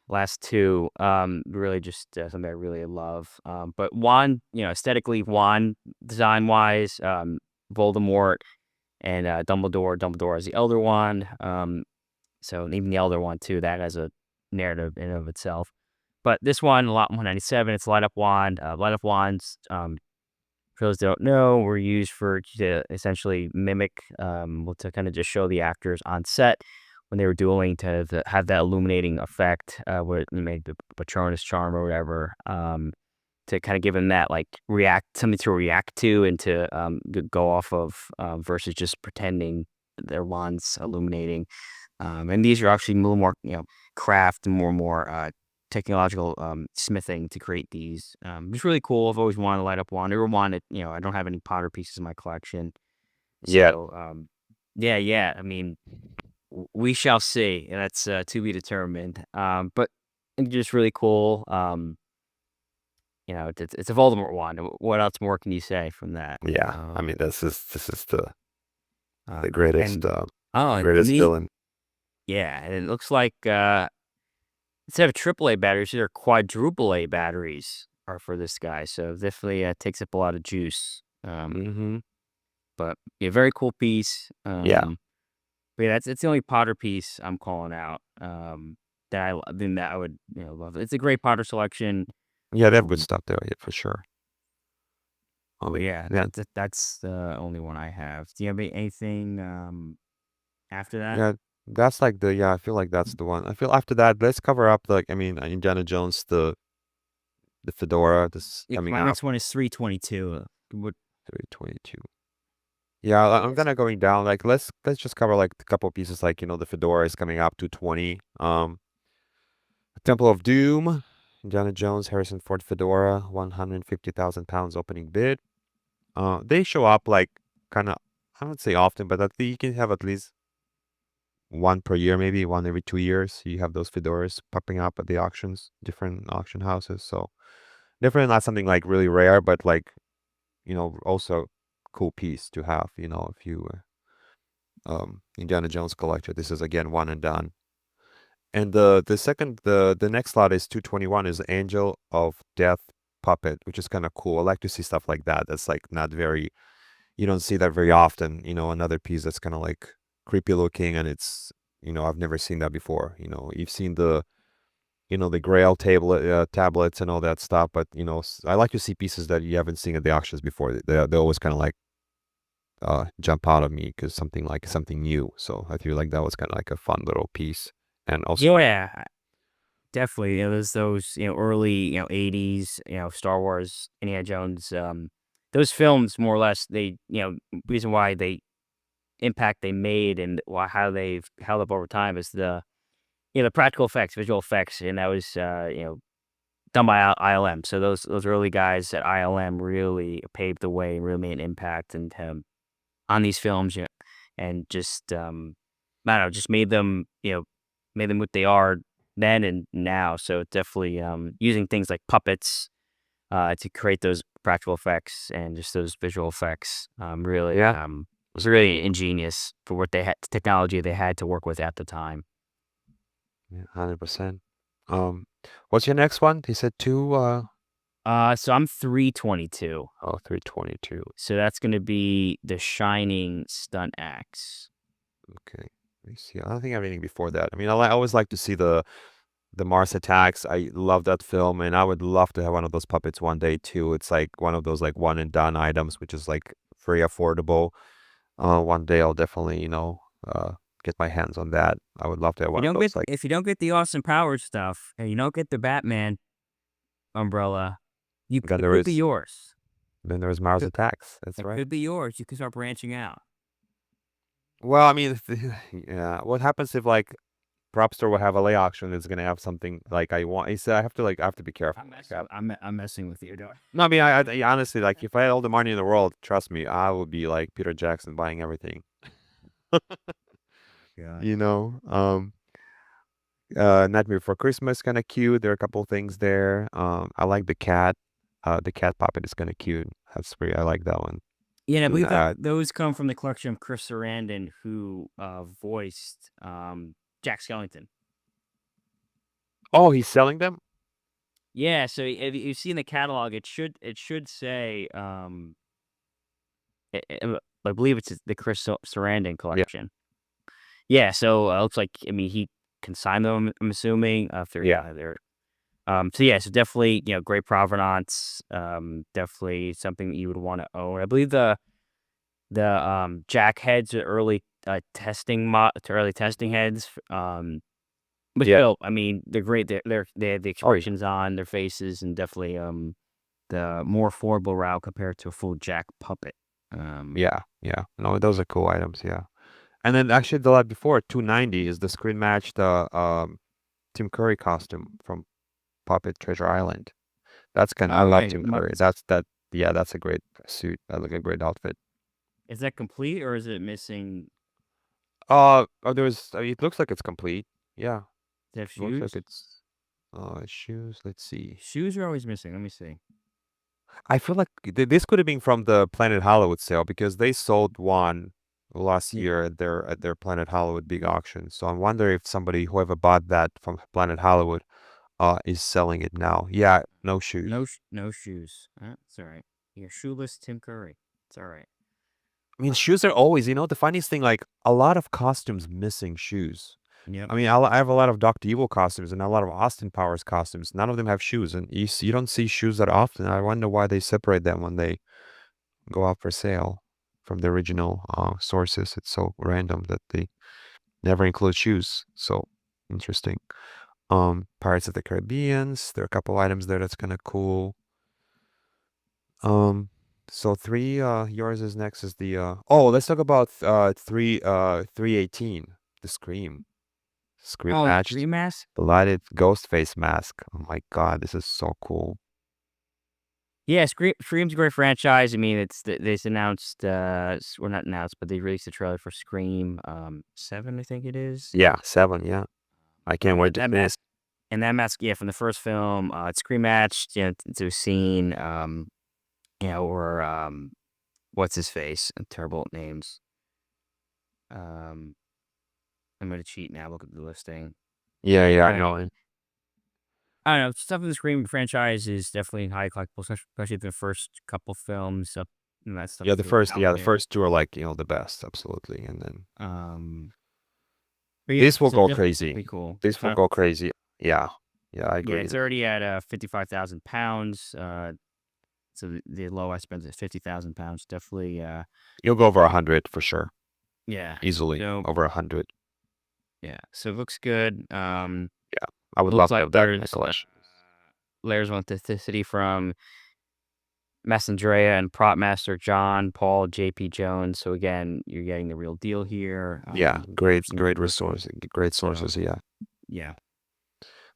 last two. Really just something I really love. But wand, aesthetically, wand design wise, Voldemort and Dumbledore as the Elder Wand. So even the Elder Wand too, that has a narrative in and of itself. But this one, Lot 197, it's a light up wand. Light up wands, for those that don't know, were used to essentially mimic, to kind of just show the actors on set when they were dueling to have that illuminating effect, where you made the Patronus charm or whatever, to kind of give them that something to react to and to go off of, versus just pretending their wands illuminating. And these are actually a little more, craft and more technological smithing to create these. It's really cool. I've always wanted to light up wand. Never wanted, I don't have any Potter pieces in my collection. Yeah. So, yeah. I mean, we shall see. And that's to be determined. But it's just really cool. It's a Voldemort wand. What else more can you say from that? Yeah. I mean, this is the greatest greatest neat. villain. Yeah, and it looks like instead of AAA batteries, they're quadruple A batteries are for this guy. So definitely takes up a lot of juice. But yeah, very cool piece. Yeah. But yeah, it's the only Potter piece I'm calling out. That I would love. It's a great Potter selection. Yeah, they have good stuff there, yeah, for sure. But yeah, that's the only one I have. Do you have anything after that? Yeah, that's like I feel like that's the one. I feel after that, let's cover up Indiana Jones, the fedora, this coming My out. next one is 322. 322. Yeah, I'm kind of going down. Like let's just cover like a couple pieces. Like the fedora is coming up 220. Temple of Doom, Indiana Jones, Harrison Ford fedora, 150,000 pounds opening bid. They show up like kind of, I wouldn't say often, but I think you can have at least one per year, maybe one every 2 years. You have those fedoras popping up at the auctions, different auction houses. So definitely not something like really rare, but like also cool piece to have. If you Indiana Jones collector, this is again one and done. And the next lot is 221 is Angel of Death puppet, which is kind of cool. I like to see stuff like that. That's like not very, you don't see that very often. Another piece that's kind of like creepy looking, and it's I've never seen that before. You've seen the the Grail tablets and all that stuff, but I like to see pieces that you haven't seen at the auctions before. They always kind of like jump out of me because something new. So I feel like that was kind of like a fun little piece, and also Yeah, definitely. There's those early 80s Star Wars, Indiana Jones. Those films more or less they reason why they impact they made and how they've held up over time is the practical effects, visual effects, and that was done by ILM. So those early guys at ILM really paved the way and really made an impact and on these films, and just I don't know, just made them what they are then and now. So definitely using things like puppets to create those practical effects and just those visual effects really was really ingenious for what they had technology they had to work with at the time. 100%. What's your next one? He said two. So I'm 322. Oh, 322. So that's going to be the Shining stunt axe. Okay. Let me see. I don't think I have anything before that. I mean, I always like to see the Mars Attacks. I love that film, and I would love to have one of those puppets one day too. It's like one of those like one and done items, which is like very affordable. One day I'll definitely get my hands on that. I would love to have one of those. If you don't get the Austin Powers stuff and you don't get the Batman umbrella, it could be yours. Then there's Mars Attacks. That's right. It could be yours. You can start branching out. Well, I mean, yeah. What happens if like Propstore will have a lay auction? It's gonna have something like I want. He said I have to be careful. I'm messing with you, don't I? No, I mean, I honestly like if I had all the money in the world, trust me, I would be like Peter Jackson buying everything. Yeah. Nightmare Before Christmas kind of cute. There are a couple of things there. I like the cat. The cat puppet is kind of cute. I like that one. Yeah, and I believe that Uh, those come from the collection of Chris Sarandon, who voiced Jack Skellington. oh, he's selling them? Yeah, so if you see in the catalog, it should say I believe it's the Chris Sarandon Yeah. collection. Yeah, so it looks like he consigned them. I'm assuming after Yeah. they're so yeah, so definitely great provenance. Definitely something that you would want to own. I believe the jack heads are early early testing heads. But Yeah. still, they're great. They have the Oh, yeah. expressions on their faces, and definitely the more affordable route compared to a full jack puppet. Yeah. Yeah. No, those are cool items. Yeah. And then actually the lot before 290 is the screen matched Tim Curry costume from Puppet Treasure Island. I All love right, Tim Curry. That's a great suit. Like a great outfit. is that complete or is it missing? It looks like it's complete. Yeah. They have Looks like shoes. it's shoes. Let's see. Shoes are always missing. Let me see. I feel like this could have been from the Planet Hollywood sale because they sold one last Yeah. year at their Planet Hollywood big auction. So I wonder if whoever bought that from Planet Hollywood is selling it now. Yeah, no shoes. No shoes. It's all right. You're shoeless Tim Curry. It's all right. I mean, shoes are always, the funniest thing, like a lot of costumes missing shoes. Yep. I mean, I have a lot of Dr. Evil costumes and a lot of Austin Powers costumes. None of them have shoes, and you don't see shoes that often. I wonder why they separate them when they go out for sale from the original sources. It's so random that they never include shoes. So interesting. Pirates of the Caribbeans. There are a couple items there that's kind of cool. Um, so three. Yours is next. Is the let's talk about 318. The Scream Oh, matched Dream Mask. the lighted ghost face mask. Oh my God, this is so cool. Yeah, Scream's a great franchise. They announced, or not announced, but they released a trailer for Scream 7, I think it is. Yeah, 7. Yeah, I can't wait to That finish. And that mask, yeah, from the first film, it's Scream matched, to a scene, or what's his face? Terrible names. I'm gonna cheat now. Look at the listing. Yeah, yeah, I Uh, know. I don't know. Stuff in the Scream franchise is definitely high collectible, especially the first couple films. And that stuff. Yeah, Is really out the there. first two are like, the best, absolutely. And then But yeah, this will so go definitely crazy. cool. This will go crazy. Yeah. Yeah, I Yeah, agree. it's already at 55,000 pounds. So the lowest spends at 50,000 pounds. Definitely. You'll go over 100 for sure. Yeah. Easily So over 100. yeah. So it looks good. Yeah. I would Looks love to like have that in my there's collection. layers of authenticity from Massandrea and prop master John Paul J.P. Jones. So again, you're getting the real deal here. Yeah, great resource, great So sources, yeah. yeah.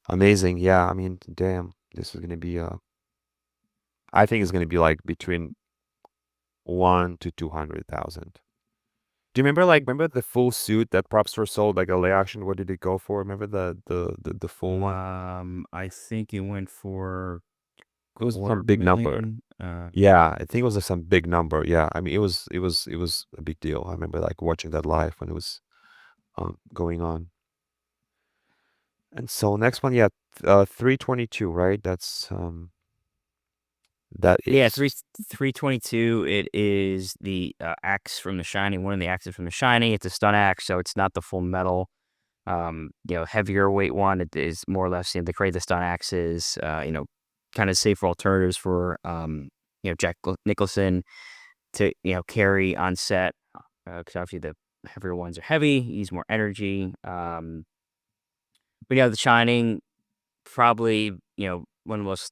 Amazing. Yeah, I mean, damn, this is gonna be I think it's gonna be like between 1 to 200,000. Do you remember the full suit that Propstore sold, like a lay auction? What did it go for? Remember the full one? I think it went for It was some big number. 250,000. Yeah, I think it was like some big number. Yeah, I mean, it was a big deal. I remember like watching that live when it was going on. And so next one, yeah, 322, right? That Yeah, is 322. It is the axe from The Shining. One of the axes from The Shining. It's a stun axe, so it's not the full metal. Heavier weight one. It is more or less, they create the stun axes. Kind of safer alternatives for Jack Nicholson to carry on set. Because obviously the heavier ones are heavy, use more energy. But yeah, The Shining, probably one of the most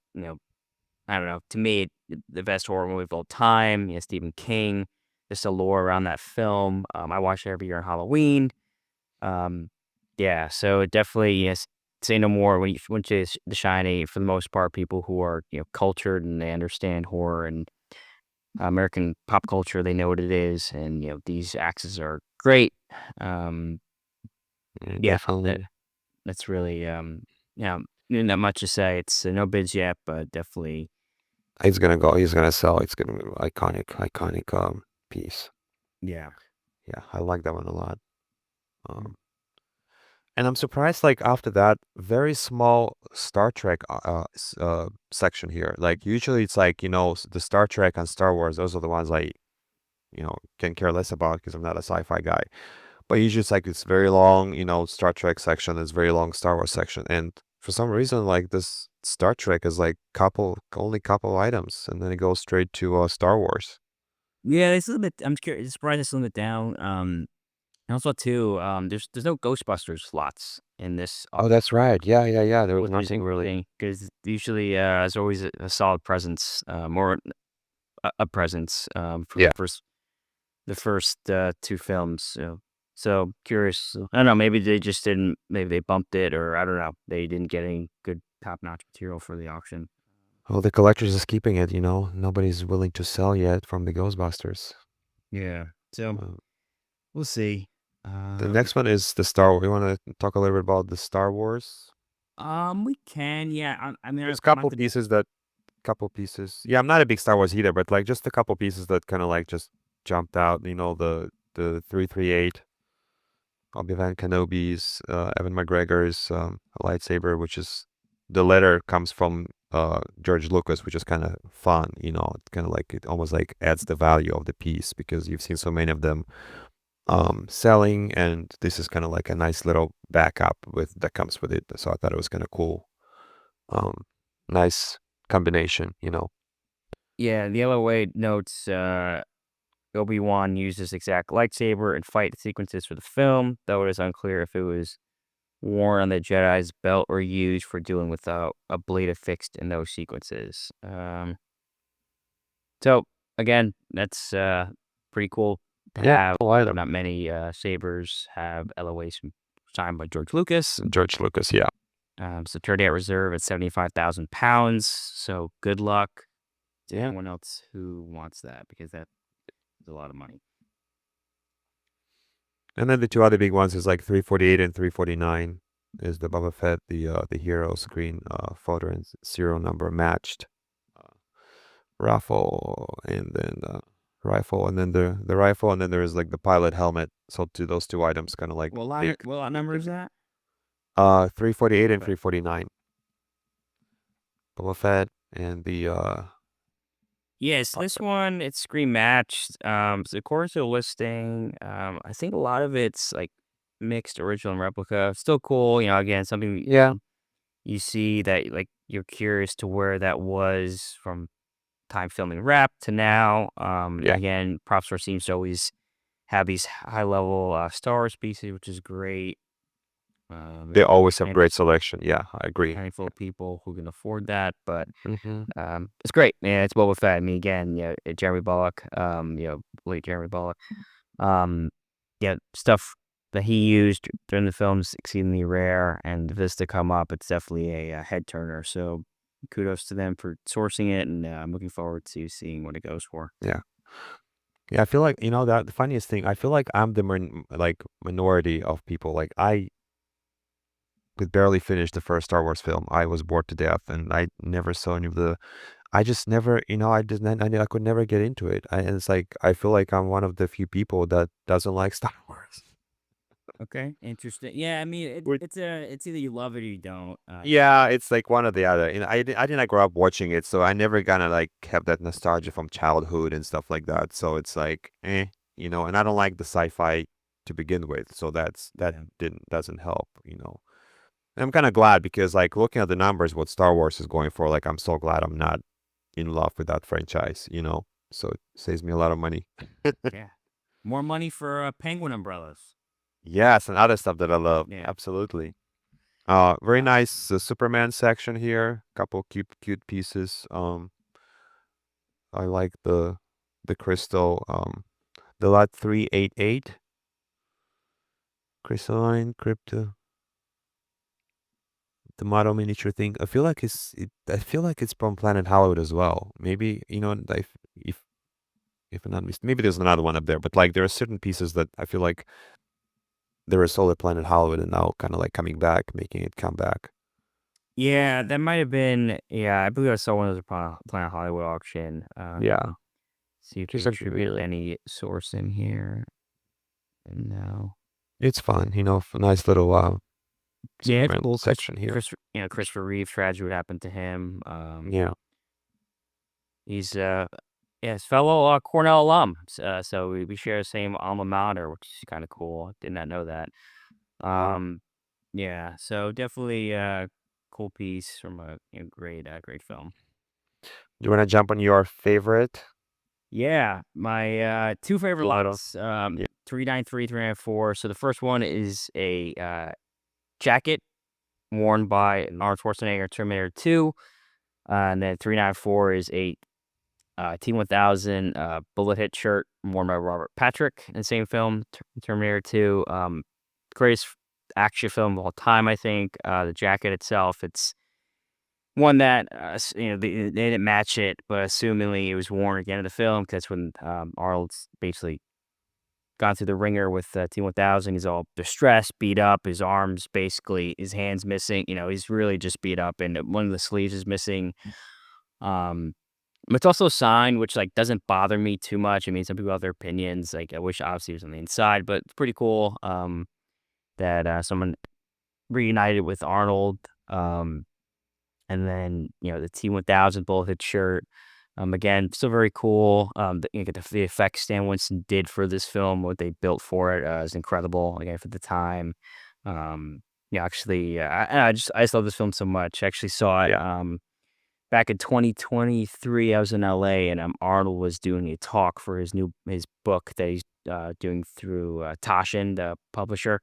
I don't know. To me, the best horror movie of all time. Stephen King. Just the lore around that film. I watch it every year on Halloween. Yeah, so it definitely, yes. Say no more. When you say The Shining, for the most part, people who are cultured and they understand horror and American pop culture, they know what it is, and these axes are great. yeah, Yeah, definitely. that's really not much to say. It's no bids yet, but definitely. He's gonna go. He's gonna sell. It's gonna be iconic piece. Yeah. Yeah, I like that one a lot. Um, and I'm surprised, like after that, very small Star Trek section here. Like usually it's like the Star Trek and Star Wars. Those are the ones I can care less about because I'm not a sci-fi guy. But usually it's like it's very long, Star Trek section, it's very long Star Wars section. And for some reason, like this Star Trek is like only couple items, and then it goes straight to Star Wars. Yeah, they limit. I'm curious. Surprised they slimmed it down. And also too, there's no Ghostbusters slots in this, Oh, that's right. Yeah. There was which is nothing really. because usually there's always a solid presence, more a presence for Yeah. the first two films. So curious. I don't know. Maybe they just didn't. Maybe they bumped it, or I don't know. They didn't get any good top notch material for the auction. Oh, the collectors is keeping it. Nobody's willing to sell yet from the Ghostbusters. Yeah. So Uh, we'll see. the next one is the Star Wars. You want to talk a little bit about the Star Wars? We can. Yeah. I mean, There's a I'm not couple pieces. Yeah, I'm not a big Star Wars either, but like just a couple pieces that kind of like just jumped out. The 338, Obi-Wan Kenobi's, Evan McGregor's lightsaber, which is the letter comes from George Lucas, which is kind of fun. It's kind of like it almost like adds the value of the piece because you've seen so many of them selling, and this is kind of like a nice little backup that comes with it. So I thought it was kind of cool. Nice combination. Yeah, the LOA notes Obi-Wan used this exact lightsaber in fight sequences for the film, though it is unclear if it was worn on the Jedi's belt or used for dealing with a blade affixed in those sequences. So again, that's pretty cool to Yeah, have. cool item. Not many sabers have LOAs signed by George Lucas. George Lucas, yeah. So 38 reserve at 75,000 pounds. So good luck to Yeah. anyone else who wants that, because that is a lot of money. And then the two other big ones is like 348 and 349 is the Boba Fett, the hero screen photo and serial number matched raffle, and then rifle, and then the rifle, and then there's like the pilot helmet. So those two items kind of like What lot number is that? 348 and Okay. 349. Boba Fett and the Yes, this one it's screen matched. So according to the listing, I think a lot of it's like mixed original and replica. Still cool, again, something yeah. you see that like you're curious to where that was from time filming rep to now. Yeah. Again, Propstore seems to always have these high level Star Wars pieces, which is great. They always have and great selection. Yeah, I agree. handful of people who can afford that, but Mm-hmm. it's great. Yeah, it's Boba Fett. I mean, again, Jeremy Bulloch, late Jeremy Bulloch. Stuff that he used during the film's exceedingly rare, and for this to come up, it's definitely a head turner. So kudos to them for sourcing it, and I'm looking forward to seeing what it goes for. Yeah. Yeah, I feel like that the funniest thing. I feel like I'm the minority of people. Like I could barely finish the first Star Wars film. I was bored to death, and I never saw any of the. I just never, I could never get into it. And it's like I feel like I'm one of the few people that doesn't like Star Wars. Okay, interesting. Yeah, I mean, it's either you love it or you don't. Yeah, it's like one or the other. I didn't grow up watching it, so I never gonna like have that nostalgia from childhood and stuff like that. So it's like, and I don't like the sci-fi to begin with, so that Yeah. doesn't help. And I'm kind of glad because like looking at the numbers, what Star Wars is going for, like I'm so glad I'm not in love with that franchise. So it saves me a lot of money. Yeah, more money for Penguin umbrellas. Yes, and other stuff that I love. Yeah. Absolutely. Very nice Superman section here. Couple cute pieces. I like the crystal. The lot 388 crystalline crypto. The model miniature thing. I feel like it's from Planet Hollywood as well. Maybe if I'm not mistaken, maybe there's another one up there. But like there are certain pieces that I feel like They were sold at Planet Hollywood and now kind of like coming back, making it come back. Yeah, that might have been. Yeah, I believe I saw one of those Planet Hollywood auction. Yeah, See if they just a attribute any source in here. No. it's fun, nice little Yeah, Superman cool. section here. Christopher Reeve tragedy what happened to him. Yeah, He's his fellow Cornell alum. So we share the same alma mater, which is kind of cool. Did not know that. wow. Yeah. So definitely cool piece from a great film. You want to jump on your favorite? Yeah, my two favorite Light on. lots. Yeah. 393, 394. So the first one is a jacket worn by Arnold Schwarzenegger, Terminator 2. And then 394 is a T-1000 bullet hit shirt worn by Robert Patrick in the same film, Terminator 2. Greatest action film of all time, I think. The jacket itself, it's one that they didn't match it, but assumingly it was worn again in the film because that's when Arnold's basically gone through the ringer with T-1000. He's all distressed, beat up. His arms, basically, his hands missing. He's really just beat up, and one of the sleeves is missing. It's also signed, which like doesn't bother me too much. I mean, some people have their opinions. Like, I wish obviously it was on the inside, but it's pretty cool that someone reunited with Arnold. And then the T-1000 bullet hit shirt. Again, still very cool. The effects Stan Winston did for this film, what they built for it, is incredible. Again, for the time. Actually, I just love this film so much. I actually saw it. Yeah. Back in 2023, I was in LA and Arnold was doing a talk for his book that he's doing through Taschen, the publisher.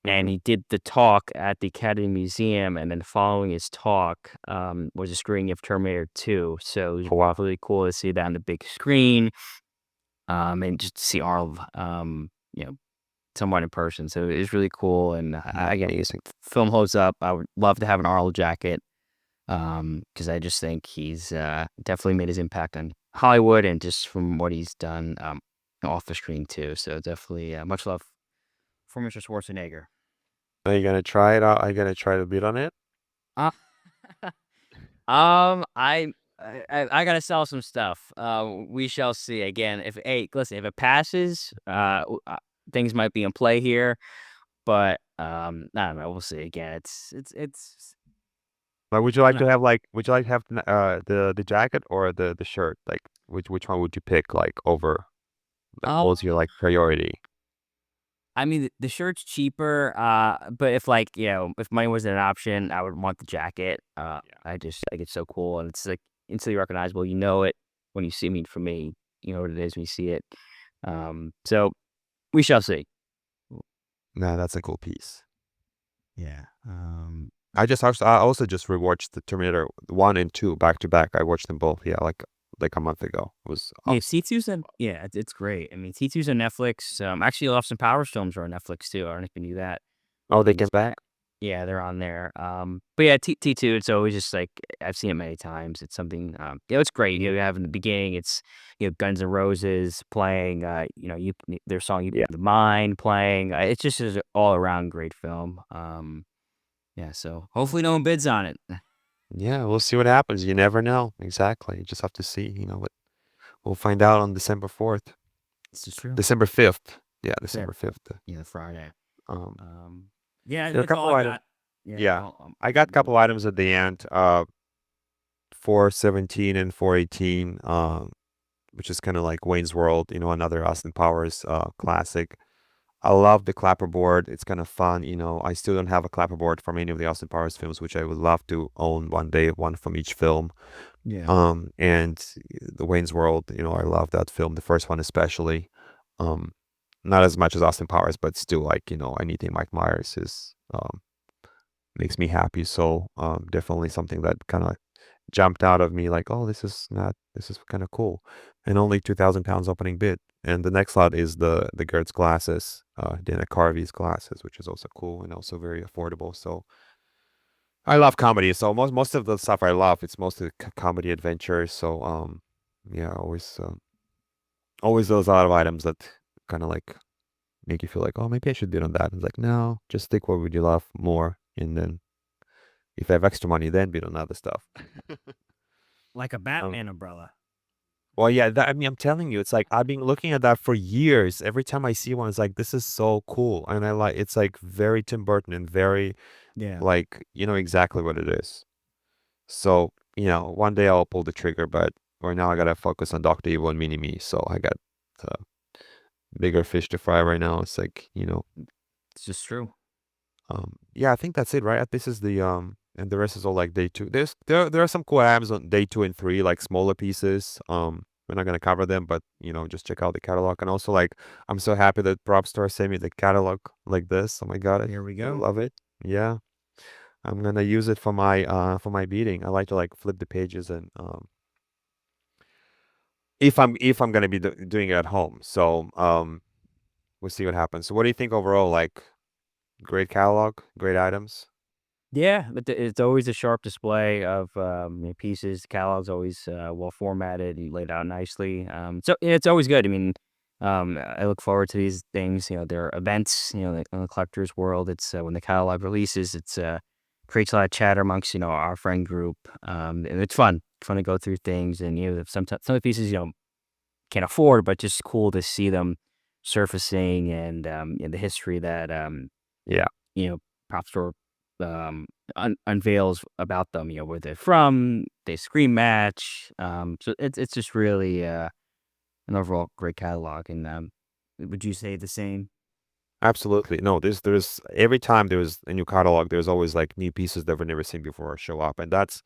And he did the talk at the Academy Museum, and then following his talk was a screening of Terminator 2. So it was really cool to see that on the big screen, and just to see Arnold, somewhat in person. So it was really cool, and again, the film holds up. I would love to have an Arnold jacket. Because I just think he's definitely made his impact on Hollywood and just from what he's done off the screen too. So definitely much love for Mr. Schwarzenegger. Are you gonna try it out? Are you gonna try to bid on it? Uh, I gotta sell some stuff. We shall see. Again, if listen, if it passes, things might be in play here, but I don't know. We'll see. Again, it's. Like, would you like to have the jacket or the shirt? Like, which one would you pick? Like over, like, what was your like priority? I mean, the shirt's cheaper, but if if money wasn't an option, I would want the jacket. I just think it's so cool, and it's like instantly recognizable. You know it when you see me. For me, you know what it is when you see it. So we shall see. Nah, that's a cool piece. Yeah. I also just rewatched the Terminator 1 and 2 back to back. I watched them both. Yeah, like a month ago. It was Yeah, T2's on. Yeah, it's great. I mean, T2's on Netflix. Actually, Austin Powers films are on Netflix too. I don't know if you knew that. Oh, they get back. Yeah, they're on there. But yeah, T2, it's always just like I've seen it many times. It's something, it's great. You have in the beginning, it's Guns N' Roses playing. Their song "You the Mind" playing. It's just an all around great film. Yeah, so hopefully no one bids on it. Yeah, we'll see what happens. You never know. Exactly. You just have to see. What we'll find out on December 4th. This is true. December 5th. Yeah, December 5th. Yeah, Friday. Yeah, That's all I got. Yeah, I got a couple items at the end. 417 and 418, which is kind of like Wayne's World, another Austin Powers classic. I love the clapperboard. It's kind of fun. I still don't have a clapperboard from any of the Austin Powers films, which I would love to own one day, one from each film. Yeah. And the Wayne's World, I love that film, the first one especially. Not as much as Austin Powers, but still, like, anything Mike Myers is makes me happy. So definitely something that kind of jumped out of me, like, oh, this is kind of cool. And only 2,000 pounds opening bid. And the next lot is the Gertz glasses, Dana Carvey's glasses, which is also cool and also very affordable. So I love comedy. So most of the stuff I love, it's mostly comedy adventures. So yeah, always those lot of items that kind of like make you feel like, oh, maybe I should bid on that. It's like, no, just stick what would you love more, and then if I have extra money, then bid on other stuff. Like a Um, Batman umbrella. well, yeah, I mean, I'm telling you, it's like I've been looking at that for years. Every time I see one, it's like this is so cool, and I like it's like very Tim Burton and very Yeah. like exactly what it is. So one day I'll pull the trigger, but right now I gotta focus on Doctor Evil and Mini Me. So I got uh, bigger fish to fry right now. It's like It's just true. yeah, I think that's it, right? This is the and the rest is all like day two. There are some cool abs on day 2 and 3, like smaller pieces. We're not gonna cover them, but just check out the catalog. And also, like, I'm so happy that Propstore sent me the catalog like this. Oh my God, Here we I go. love it. Yeah, I'm gonna use it for my beading. I like to like flip the pages and if I'm gonna be doing it at home. So we'll see what happens. So what do you think overall? Like, great catalog, great items. Yeah, but it's always a sharp display of pieces. The catalog's always well formatted and laid out nicely. So yeah, it's always good. I mean, I look forward to these things. There are events. Like in the collector's world, it's when the catalog releases. It's creates a lot of chatter amongst our friend group. And it's fun. Fun to go through things, and sometimes some of the pieces can't afford, but just cool to see them surfacing and the history that Yeah. you know, Prop Store unveils about them, where they're from, they scream match. So it's just really an overall great catalog. And would you say the same? Absolutely. No, there's every time there's a new catalog, there's always like new pieces that we've never seen before show up. And that's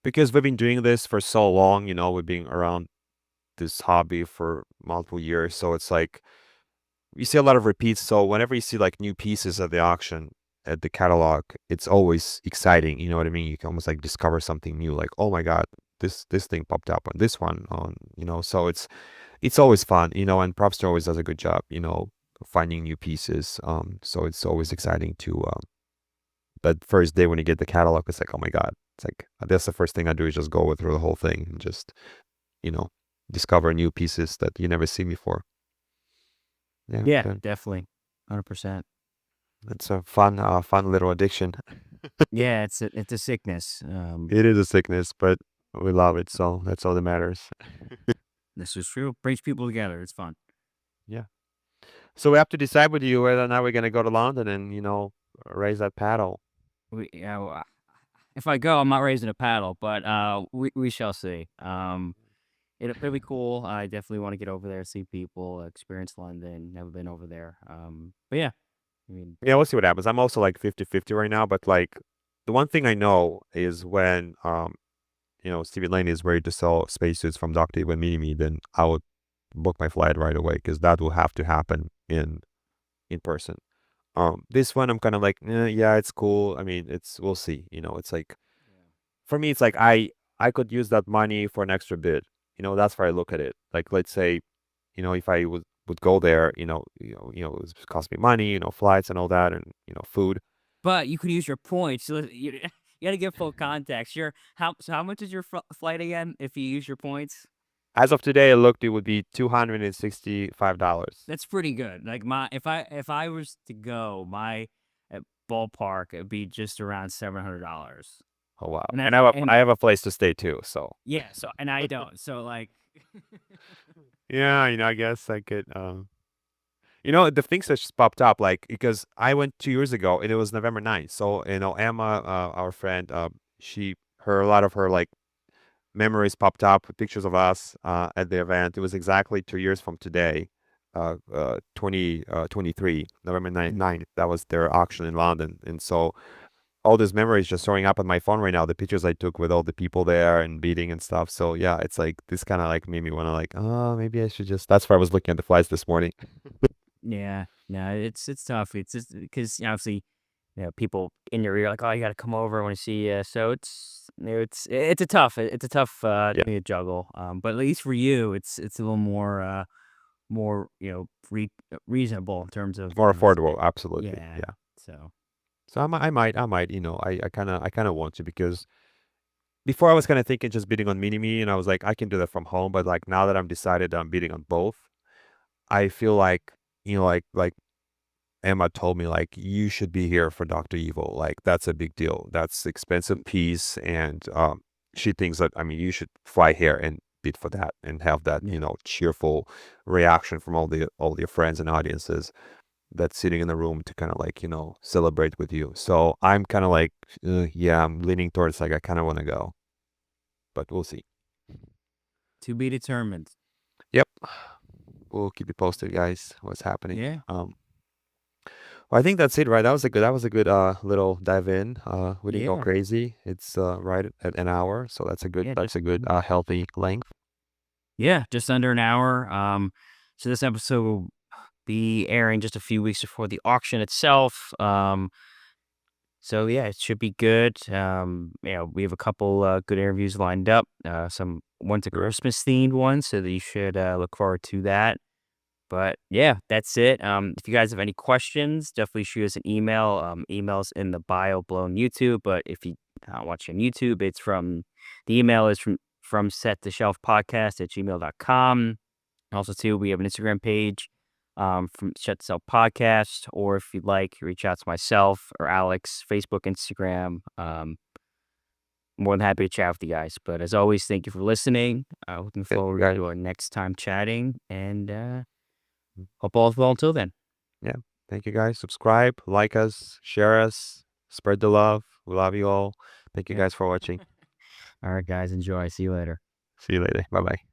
because we've been doing this for so long, we've been around this hobby for multiple years. So it's like you see a lot of repeats. So whenever you see like new pieces at the auction at the catalog, it's always exciting. You know what I mean? You can almost like discover something new, like, oh my God, this thing popped up on this one so it's always fun, and Propster always does a good job, finding new pieces. So it's always exciting to that first day when you get the catalog, it's like, oh my God. It's like that's the first thing I do is just go through the whole thing and just, you know, discover new pieces that you never seen before. Yeah, Yeah, good. definitely, 100%. It's a fun little addiction. Yeah, it's a sickness. It is a sickness, but we love it, so that's all that matters. This is true. Brings people together. It's fun. Yeah. So we have to decide with you whether or not we're gonna go to London and, raise that paddle. If I go, I'm not raising a paddle, but we shall see. It'll be cool. I definitely want to get over there, see people, experience London. Never been over there. But yeah, I mean, Yeah, we'll see what happens. I'm also like 50-50 right now, but like the one thing I know is when Stevie Lane is ready to sell spacesuits from Doctor Evil Mini Me, then I would book my flight right away because that will have to happen in person. This one I'm kind of like, yeah, it's cool. I mean, we'll see. It's like for me, it's like I could use that money for an extra bit. That's where I look at it. Like, let's say, if I would go there, it would cost me money, flights and all that, and food. but you could use your points. You got to give full context. How much is your flight again if you use your points? As of today, I looked, it would be $265. That's pretty good. Like if I was to go, my ballpark it'd be just around $700. Oh wow! And And that I and have a place to stay too, so yeah, so and I don't. So like yeah, I guess I could. The things that just popped up, like because I went 2 years ago and it was November 9th. So Emma, our friend, a lot of her like memories popped up with pictures of us at the event. It was exactly 2 years from today, 2023, November 9th. That was their auction in London, and so all these memories just showing up on my phone right now. The pictures I took with all the people there and beating and stuff. So yeah, it's like this kind of like made me want to like, oh, maybe I should just. That's why I was looking at the flights this morning. yeah, no, it's tough. It's just because obviously, people in your ear like, oh, you got to come over. I want to see you. So it's a tough Yeah, thing to juggle. But at least for you, it's a little more reasonable in terms of more affordable, absolutely. yeah. Yeah. So So I might, I kind of want to because before I was kind of thinking just bidding on Mini Me, and I was like, I can do that from home. But like now that I'm decided I'm bidding on both, I feel like, like Emma told me like you should be here for Dr. Evil. Like that's a big deal. That's expensive piece, and she thinks that you should fly here and bid for that and have that cheerful reaction from all your friends and audiences that's sitting in the room to kind of like celebrate with you. So I'm kind of like yeah, I'm leaning towards like I kind of want to go, but we'll see. To be determined. Yep, we'll keep you posted, guys. What's happening? Yeah. Well, I think that's it, right? That was a good little dive in. We didn't go Yeah. crazy. It's right at an hour, so that's a good Yeah, healthy length. Yeah, just under an hour. So this episode will be airing just a few weeks before the auction itself. So yeah, it should be good. We have a couple good interviews lined up. One's a Christmas themed one, so that you should look forward to that. But yeah, that's it. If you guys have any questions, definitely shoot us an email. Email's in the bio below on YouTube. But if you watch on YouTube, the email is from set to shelf podcast at gmail.com. Also, too, we have an Instagram page from Shut the Shelf Podcast. Or if you'd like, reach out to myself or Alex, Facebook, Instagram. More than happy to chat with you guys. But as always, thank you for listening. Looking forward Guys. to our next time chatting. And hope all is well until then. Yeah. Thank you, guys. Subscribe, like us, share us, spread the love. We love you all. Thank you Yeah. guys for watching. All right, guys. Enjoy. See you later. See you later. Bye bye.